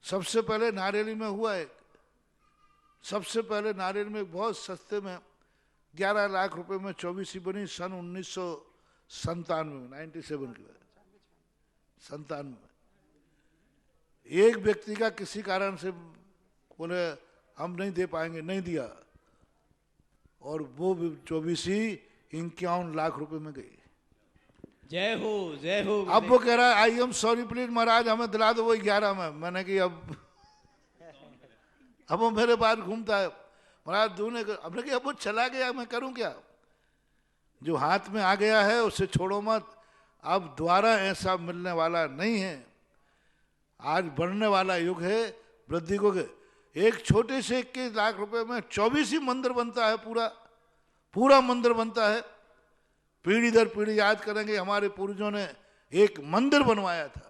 सबसे पहले नारेली में हुआ है, सबसे पहले नारेली में बहुत सस्ते में 11 लाख रुपए में 24 बनी सन 1997 में, 97 के बाद 97 में। एक व्यक्ति का किसी कारण से बोले हम नहीं दे पाएंगे, नहीं दिया, और वो 24 51 लाख रुपए में गई। जय हो जय हो। अब वो कह रहा है आई एम सॉरी प्लीज महाराज हमें दिला दो वो 11 में। मैंने कि अब वो मेरे पास घूमता है, महाराज दूने, हमने कि अब वो चला गया, मैं करूं क्या। जो हाथ में आ गया है उसे छोड़ो मत, अब दोबारा ऐसा मिलने वाला नहीं है। आज बढ़ने वाला युग है, वृद्धि को एक छोटे से 21 लाख रुपए में 24 ही मंदिर बनता है, पूरा मंदिर बनता है। पीढ़ी दर पीढ़ी याद करेंगे हमारे पूर्वजों ने एक मंदिर बनवाया था।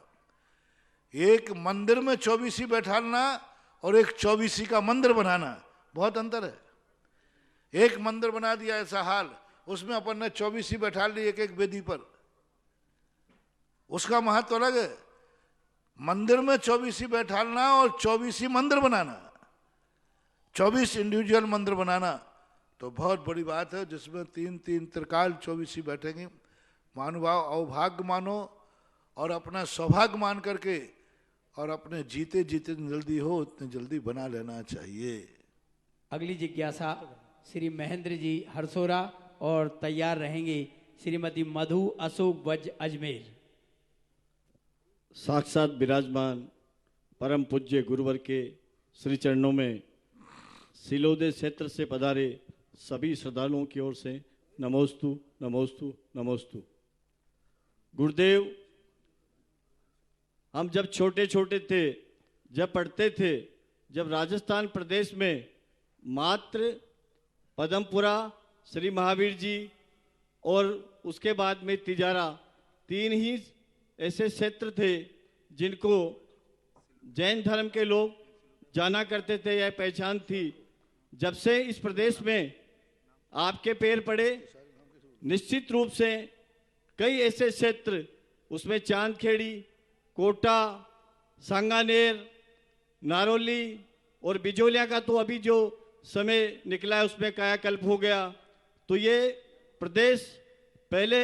एक मंदिर में 24 ही बैठाना और एक 24 का मंदिर बनाना बहुत अंतर है। एक मंदिर बना दिया ऐसा हाल, उसमें अपन ने 24 ही बैठा ली एक एक वेदी पर, उसका महत्व अलग है। मंदिर में 24 ही बैठाना और 24 ही मंदिर बनाना, 24 इंडिविजुअल मंदिर बनाना तो बहुत बड़ी बात है, जिसमें 3-3 त्रिकाल 24 ही बैठेंगे। महानुभाव अवभाग्य मानो और अपना सौभाग्य मान करके और अपने जीते जीते जल्दी हो उतनी जल्दी बना लेना चाहिए। अगली जिज्ञासा श्री महेंद्र जी हरसोरा और तैयार रहेंगी श्रीमती मधु अशोक वज अजमेर। साक्षात विराजमान परम पूज्य गुरुवर के श्री चरणों में सिलोदे क्षेत्र से पधारे सभी श्रद्धालुओं की ओर से नमोस्तु नमोस्तु नमोस्तु। गुरुदेव, हम जब छोटे छोटे थे, जब पढ़ते थे, जब राजस्थान प्रदेश में मात्र पदमपुरा, श्री महावीर जी और उसके बाद में तिजारा 3 ही ऐसे क्षेत्र थे जिनको जैन धर्म के लोग जाना करते थे, यह पहचान थी। जब से इस प्रदेश में आपके पैर पड़े, निश्चित रूप से कई ऐसे क्षेत्र, उसमें चांदखेड़ी, कोटा, सांगानेर, नारौली और बिजोलिया का तो अभी जो समय निकला है उसमें कायाकल्प हो गया। तो ये प्रदेश पहले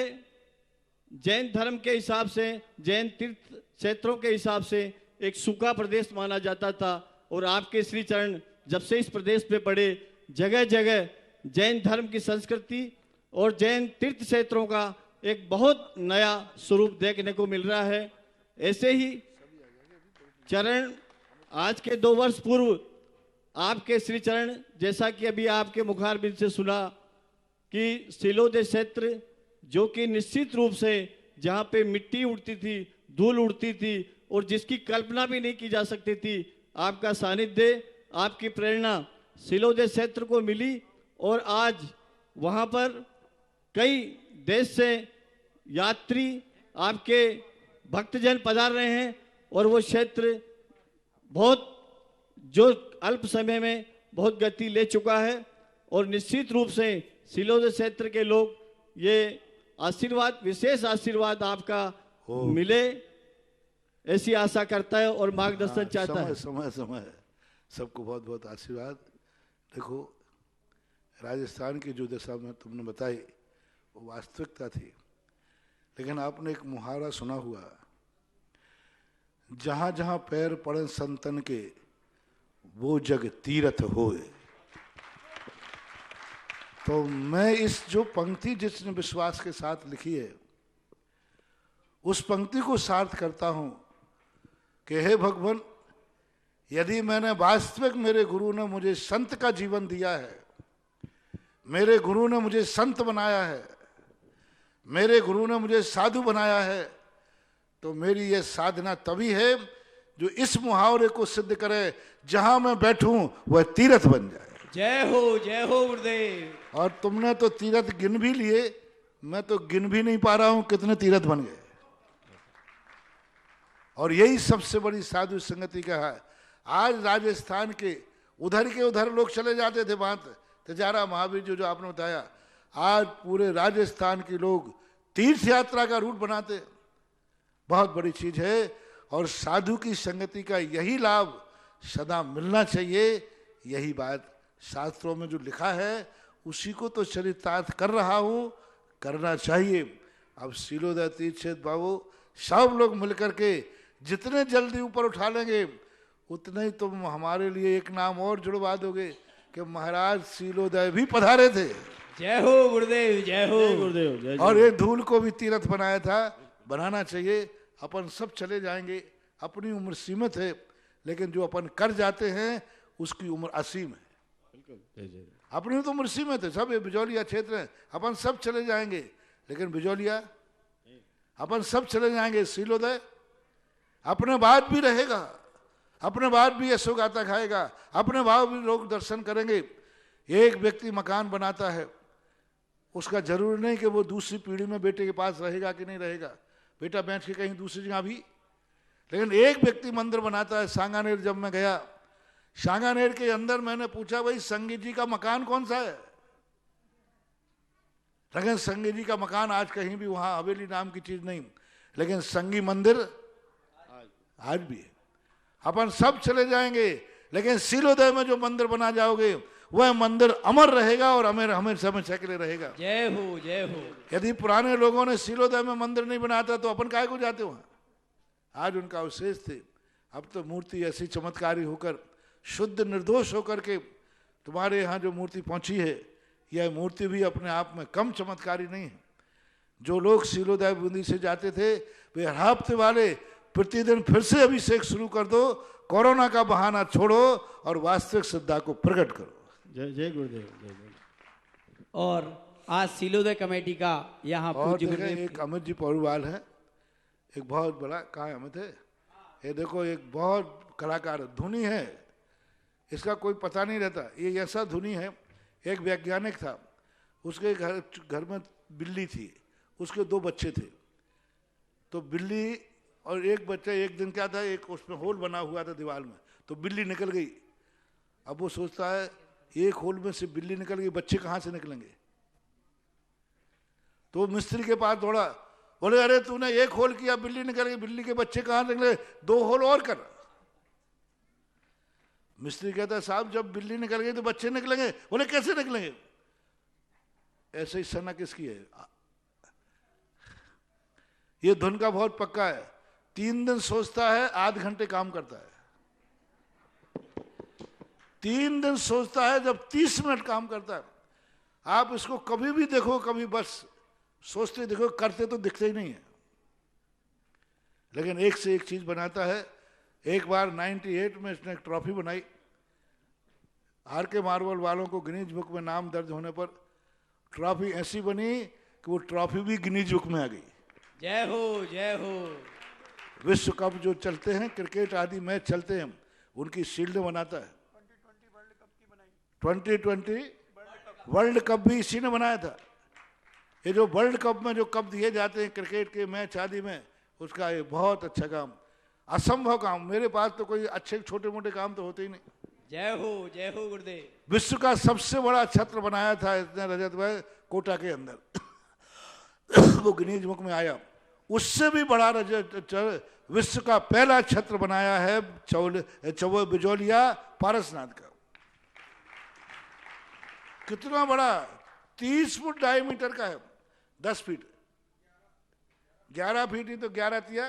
जैन धर्म के हिसाब से, जैन तीर्थ क्षेत्रों के हिसाब से एक सूखा प्रदेश माना जाता था, और आपके श्री चरण जब से इस प्रदेश में पड़े, जगह जगह जैन धर्म की संस्कृति और जैन तीर्थ क्षेत्रों का एक बहुत नया स्वरूप देखने को मिल रहा है। ऐसे ही चरण आज के 2 वर्ष पूर्व आपके श्री चरण, जैसा कि अभी आपके मुखारबिंद से सुना कि सिलोदे क्षेत्र जो कि निश्चित रूप से जहाँ पे मिट्टी उड़ती थी, धूल उड़ती थी और जिसकी कल्पना भी नहीं की जा सकती थी, आपका सानिध्य, आपकी प्रेरणा सिलोदे क्षेत्र को मिली और आज वहाँ पर कई देश से यात्री, आपके भक्तजन पधार रहे हैं और वो क्षेत्र बहुत जो अल्प समय में बहुत गति ले चुका है। और निश्चित रूप से सिलोदे क्षेत्र के लोग ये आशीर्वाद, विशेष आशीर्वाद आपका मिले, ऐसी आशा करता है और मार्गदर्शन चाहता है। समय सबको बहुत बहुत आशीर्वाद। देखो, राजस्थान की जो दशा में तुमने बताई वो वास्तविकता थी, लेकिन आपने एक मुहावरा सुना हुआ, जहां जहां पैर पड़े संतन के वो जग तीरथ होए। तो मैं इस जो पंक्ति जिसने विश्वास के साथ लिखी है, उस पंक्ति को सार्थ करता हूं कि हे भगवान, यदि मैंने वास्तविक, मेरे गुरु ने मुझे संत का जीवन दिया है, मेरे गुरु ने मुझे संत बनाया है, मेरे गुरु ने मुझे साधु बनाया है, तो मेरी यह साधना तभी है जो इस मुहावरे को सिद्ध करे, जहां मैं बैठूं वह तीर्थ बन जाए। जय हो गुरुदेव। और तुमने तो तीर्थ गिन भी लिए, मैं तो गिन भी नहीं पा रहा हूं कितने तीर्थ बन गए। और यही सबसे बड़ी साधु संगति का है। आज राजस्थान के उधर लोग चले जाते थे, वहां तिजारा, महावीर जो आपने बताया, आज पूरे राजस्थान के लोग तीर्थ यात्रा का रूट बनाते। बहुत बड़ी चीज है और साधु की संगति का यही लाभ सदा मिलना चाहिए। यही बात शास्त्रों में जो लिखा है उसी को तो चरितार्थ कर रहा हूं, करना चाहिए। अब सिलोदे तीर्थ क्षेत्र बाबू सब लोग मिलकर के जितने जल्दी ऊपर उठा लेंगे उतने ही तुम हमारे लिए एक नाम और जुड़वा दोगे कि महाराज सिलोदे भी पधारे थे। जय हो गुरुदेव, जय हो गुरुदेव, जय। और ये धूल को भी तीर्थ बनाया था, बनाना चाहिए। अपन सब चले जाएंगे, अपनी उम्र सीमित है, लेकिन जो अपन कर जाते हैं उसकी उम्र असीम है। अपनी तो उम्र सीमित है, सब ये बिजौलिया क्षेत्र है, अपन सब चले जाएंगे, लेकिन बिजौलिया अपन सब चले जाएंगे, सिलोदे अपने बाद भी रहेगा। अपने बाप भी यशोगाथा खाएगा, अपने बाप भी लोग दर्शन करेंगे। एक व्यक्ति मकान बनाता है, उसका जरूर नहीं कि वो दूसरी पीढ़ी में बेटे के पास रहेगा कि नहीं रहेगा, बेटा बैठ के कहीं दूसरी जगह भी। लेकिन एक व्यक्ति मंदिर बनाता है। सांगानेर जब मैं गया, सांगानेर के अंदर मैंने पूछा, भाई संगीत जी का मकान कौन सा है? लेकिन संगीत जी का मकान आज कहीं भी वहां हवेली नाम की चीज नहीं, लेकिन संगी मंदिर आज भी है। अपन सब चले जाएंगे, लेकिन सीलोदय में जो मंदिर बना जाओगे वह मंदिर अमर रहेगा और अमर हमेशा हमेशा के लिए रहेगा। जय हो, जय हो। यदि पुराने लोगों ने सीलोदय में मंदिर नहीं बनाता तो अपन काहे को जाते वहां? आज उनका अवशेष थे। अब तो मूर्ति ऐसी चमत्कारी होकर, शुद्ध निर्दोष होकर के तुम्हारे यहाँ जो मूर्ति पहुंची है, यह मूर्ति भी अपने आप में कम चमत्कारी नहीं है। जो लोग सीलोदय बूंदी से जाते थे, वे हर हफ्ते वाले प्रतिदिन फिर से अभिषेक शुरू कर दो, कोरोना का बहाना छोड़ो और वास्तविक श्रद्धा को प्रकट करो। जय जय गुरुदेव, जय गुरुदेव। और आज सीलोदय कमेटी का यहाँ और पूज्य देखें, गुरुदेव एक अमित जी पौड़वाल है, एक बहुत बड़ा, कहाँ अमित है ये देखो, एक बहुत कलाकार धुनी है, इसका कोई पता नहीं रहता। ये ऐसा धुनी है, एक वैज्ञानिक था, उसके घर में बिल्ली थी, उसके 2 बच्चे थे। तो बिल्ली और एक बच्चा, एक दिन क्या था, एक उसमें होल बना हुआ था दीवार में, तो बिल्ली निकल गई। अब वो सोचता है, एक होल में से बिल्ली निकल गई, बच्चे कहाँ से निकलेंगे? तो मिस्त्री के पास दौड़ा, बोले अरे तूने एक होल किया, बिल्ली निकल गई, बिल्ली के बच्चे कहाँ से निकले? 2 होल और कर। मिस्त्री कहता है, साहब जब बिल्ली निकल गई तो बच्चे निकलेंगे। बोले कैसे निकलेंगे? ऐसे ही सना किसकी है? ये धुन का बहुत पक्का है। 3 दिन सोचता है, आध घंटे काम करता है। 3 दिन सोचता है, जब 30 मिनट काम करता है। आप इसको कभी भी देखो, कभी बस सोचते देखो, करते तो दिखते ही नहीं है। लेकिन एक से एक चीज बनाता है। एक बार 98 में इसने एक ट्रॉफी बनाई। आर के मार्बल वालों को गिनीज बुक में नाम दर्ज होने पर ट्रॉफी ऐसी बनी कि वो ट्रॉफी भी गिनीज बुक में आ गई। जय हो, जय हो। विश्व कप जो चलते हैं, क्रिकेट आदि मैच चलते हैं, उनकी शील्ड बनाता है। 2020 वर्ल्ड कप भी इसी ने बनाया था। ये जो वर्ल्ड कप में जो कप दिए जाते हैं क्रिकेट के मैच आदि में, उसका ये बहुत अच्छा काम, असंभव काम। मेरे पास तो कोई अच्छे छोटे मोटे काम तो होते ही नहीं। जय हो गुरुदेव। विश्व का सबसे बड़ा छत्र बनाया था इसने रजत भाई कोटा के अंदर। वो गिनीज बुक में आया। उससे भी बड़ा विश्व का पहला छत्र बनाया है बिजोलिया पारसनाथ का। कितना बड़ा? 30 फुट डायमीटर का है, 10 फीट, 11 फीट ही तो 11 तिया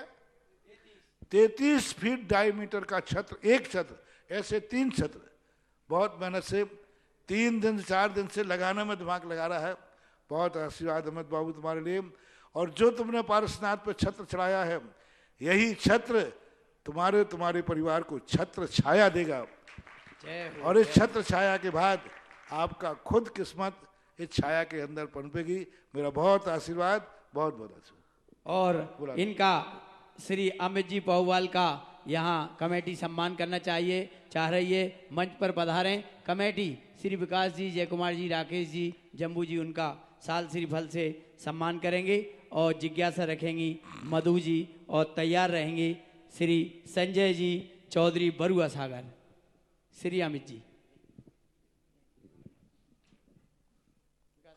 33 फीट डायमीटर का छत्र, एक छत्र। ऐसे 3 छत्र बहुत मेहनत से 3 दिन 4 दिन से लगाने में दिमाग लगा रहा है। बहुत आशीर्वाद अमित बाबू तुम्हारे लिए। और जो तुमने पारसनाथ पे छत्र चढ़ाया है, यही छत्र तुम्हारे परिवार को छत्र छाया देगा। और इस छत्र छाया के बाद आपका खुद किस्मत इस छाया के अंदर पनपेगी। मेरा बहुत आशीर्वाद, बहुत बहुत आशीर्वाद। और इनका श्री अमित जी पौवाल का यहाँ कमेटी सम्मान करना चाह रही है। मंच पर पधारें कमेटी। श्री विकास जी, जय कुमार जी, राकेश जी, जम्बू जी उनका साल श्री फल से सम्मान करेंगे और जिज्ञासा रखेंगी मधु जी, और तैयार रहेंगे श्री संजय जी चौधरी बरुआ सागर। श्री अमित जी।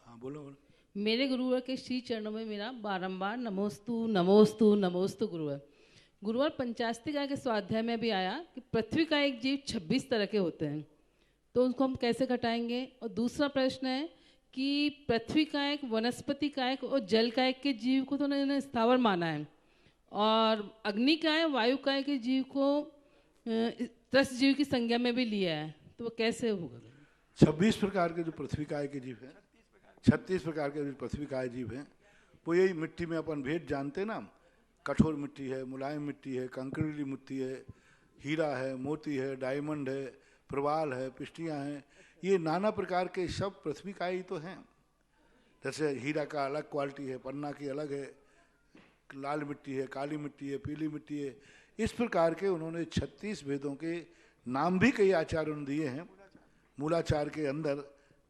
हाँ बोलो। मेरे गुरुवर के श्री चरणों में मेरा बारंबार नमोस्तु नमोस्तु नमोस्तु गुरुवर। गुरुवर पंचास्ती गाय के स्वाध्याय में भी आया कि पृथ्वी का एक जीव 26 तरह के होते हैं, तो उनको हम कैसे घटाएंगे? और दूसरा प्रश्न है कि पृथ्वी का एक, वनस्पति का एक और जल का एक के जीव को तो उन्होंने स्थावर माना है, और अग्नि का है, वायु का के जीव को 10 जीव की संज्ञा में भी लिया है, तो वो कैसे होगा? 26 प्रकार के जो पृथ्वी काय के जीव हैं, 36 प्रकार के जो पृथ्वी काय जीव हैं, वो यही मिट्टी में अपन भेद जानते हैं ना। कठोर मिट्टी है, मुलायम मिट्टी है, कंकरीली मिट्टी है, हीरा है, मोती है, डायमंड है, प्रवाल है, पिष्टियाँ हैं, ये नाना प्रकार के सब पृथ्वी का ही तो हैं। जैसे हीरा का अलग क्वालिटी है, पन्ना की अलग है, लाल मिट्टी है, काली मिट्टी है, पीली मिट्टी है, इस प्रकार के उन्होंने 36 वेदों के नाम भी कई आचार्यों ने दिए हैं। मूलाचार के अंदर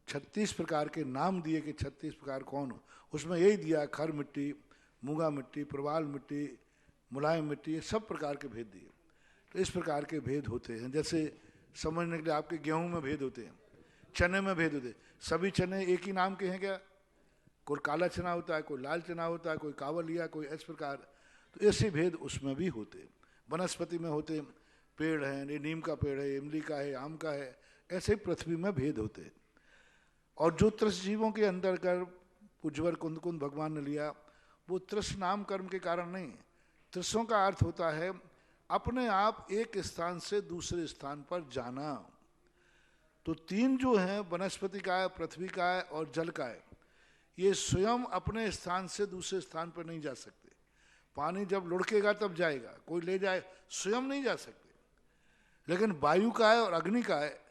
36 प्रकार के नाम दिए कि 36 प्रकार कौन हो, उसमें यही दिया खर मिट्टी, मूंगा मिट्टी, प्रवाल मिट्टी, मुलायम मिट्टी, ये सब प्रकार के भेद दिए। तो इस प्रकार के भेद होते हैं। जैसे समझने के लिए आपके गेहूं में भेद होते हैं, चने में भेद होते हैं। सभी चने एक ही नाम के हैं क्या? कोई काला चना होता है, कोई लाल चना होता है, कोई कावलिया, कोई इस प्रकार। तो ऐसे भेद उसमें भी होते हैं। वनस्पति में होते हैं, पेड़ हैं, ये नीम का पेड़ है, इमली का है, आम का है, ऐसे पृथ्वी में भेद होते हैं। और जो त्रस जीवों के अंदर कर उज्ज्वल कुंद कुंद भगवान ने लिया, वो त्रस नाम कर्म के कारण नहीं। त्रसों का अर्थ होता है अपने आप एक स्थान से दूसरे स्थान पर जाना। तो तीन जो हैं, वनस्पति का है, पृथ्वी का है और जल का है, ये स्वयं अपने स्थान से दूसरे स्थान पर नहीं जा सकते। पानी जब लुढ़केगा तब जाएगा, कोई ले जाए, स्वयं नहीं जा सकते। लेकिन वायु का है और अग्नि का है,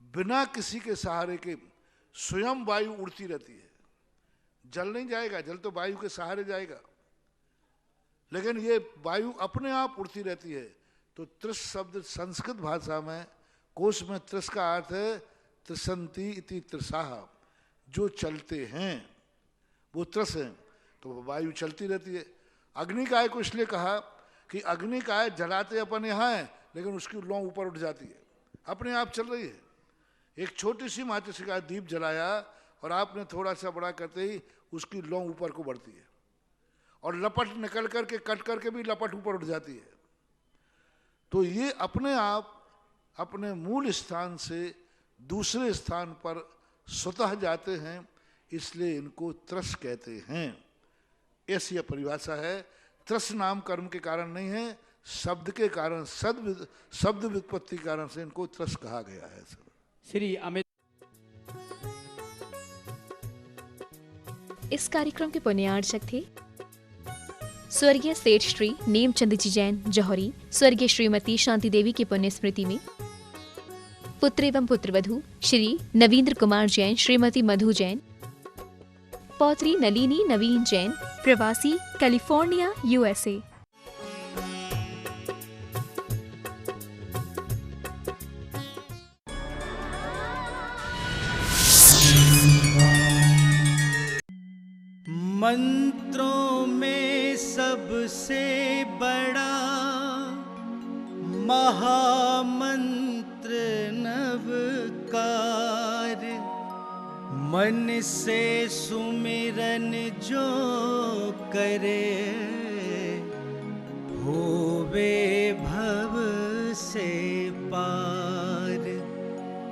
बिना किसी के सहारे के स्वयं वायु उड़ती रहती है। जल नहीं जाएगा, जल तो वायु के सहारे जाएगा, लेकिन ये वायु अपने आप उड़ती रहती है। तो त्रस शब्द संस्कृत भाषा में कोश में त्रस का अर्थ है त्रसंती इति त्रसाह, जो चलते हैं वो त्रस हैं। तो वायु चलती रहती है। अग्नि काय को इसलिए कहा कि अग्नि काय जलाते अपन यहाँ है, लेकिन उसकी लौ ऊपर उठ जाती है, अपने आप चल रही है। एक छोटी सी माचिस का दीप जलाया और आपने थोड़ा सा बड़ा करते ही उसकी लौ ऊपर को बढ़ती है, और लपट निकल करके कट करके भी लपट ऊपर उठ जाती है। तो ये अपने आप अपने मूल स्थान से दूसरे स्थान पर स्वतः जाते हैं, इसलिए इनको त्रस कहते हैं। ऐसी यह परिभाषा है। त्रस नाम कर्म के कारण नहीं है, शब्द के कारण, शब्द व्युत्पत्ति के कारण से इनको त्रस कहा गया है। श्री अमित। इस कार्यक्रम के पुण्यार्चक थे स्वर्गीय सेठ श्री नेमचंद जी जैन जौहरी, स्वर्गीय श्रीमती शांति देवी की पुण्य स्मृति में पुत्र एवं पुत्रवधू श्री नवींद्र कुमार जैन, श्रीमती मधु जैन, पौत्री नलिनी नवीन जैन, प्रवासी कैलिफोर्निया USA। मंत्रों में सबसे बड़ा महामंत्र नवकार, मन से सुमिरन जो करे होवे भव से पार।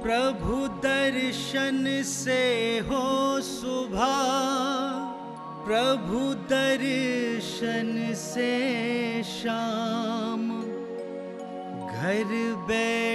प्रभु दर्शन से हो सुबह, प्रभु दर्शन से शाम, घर बैठ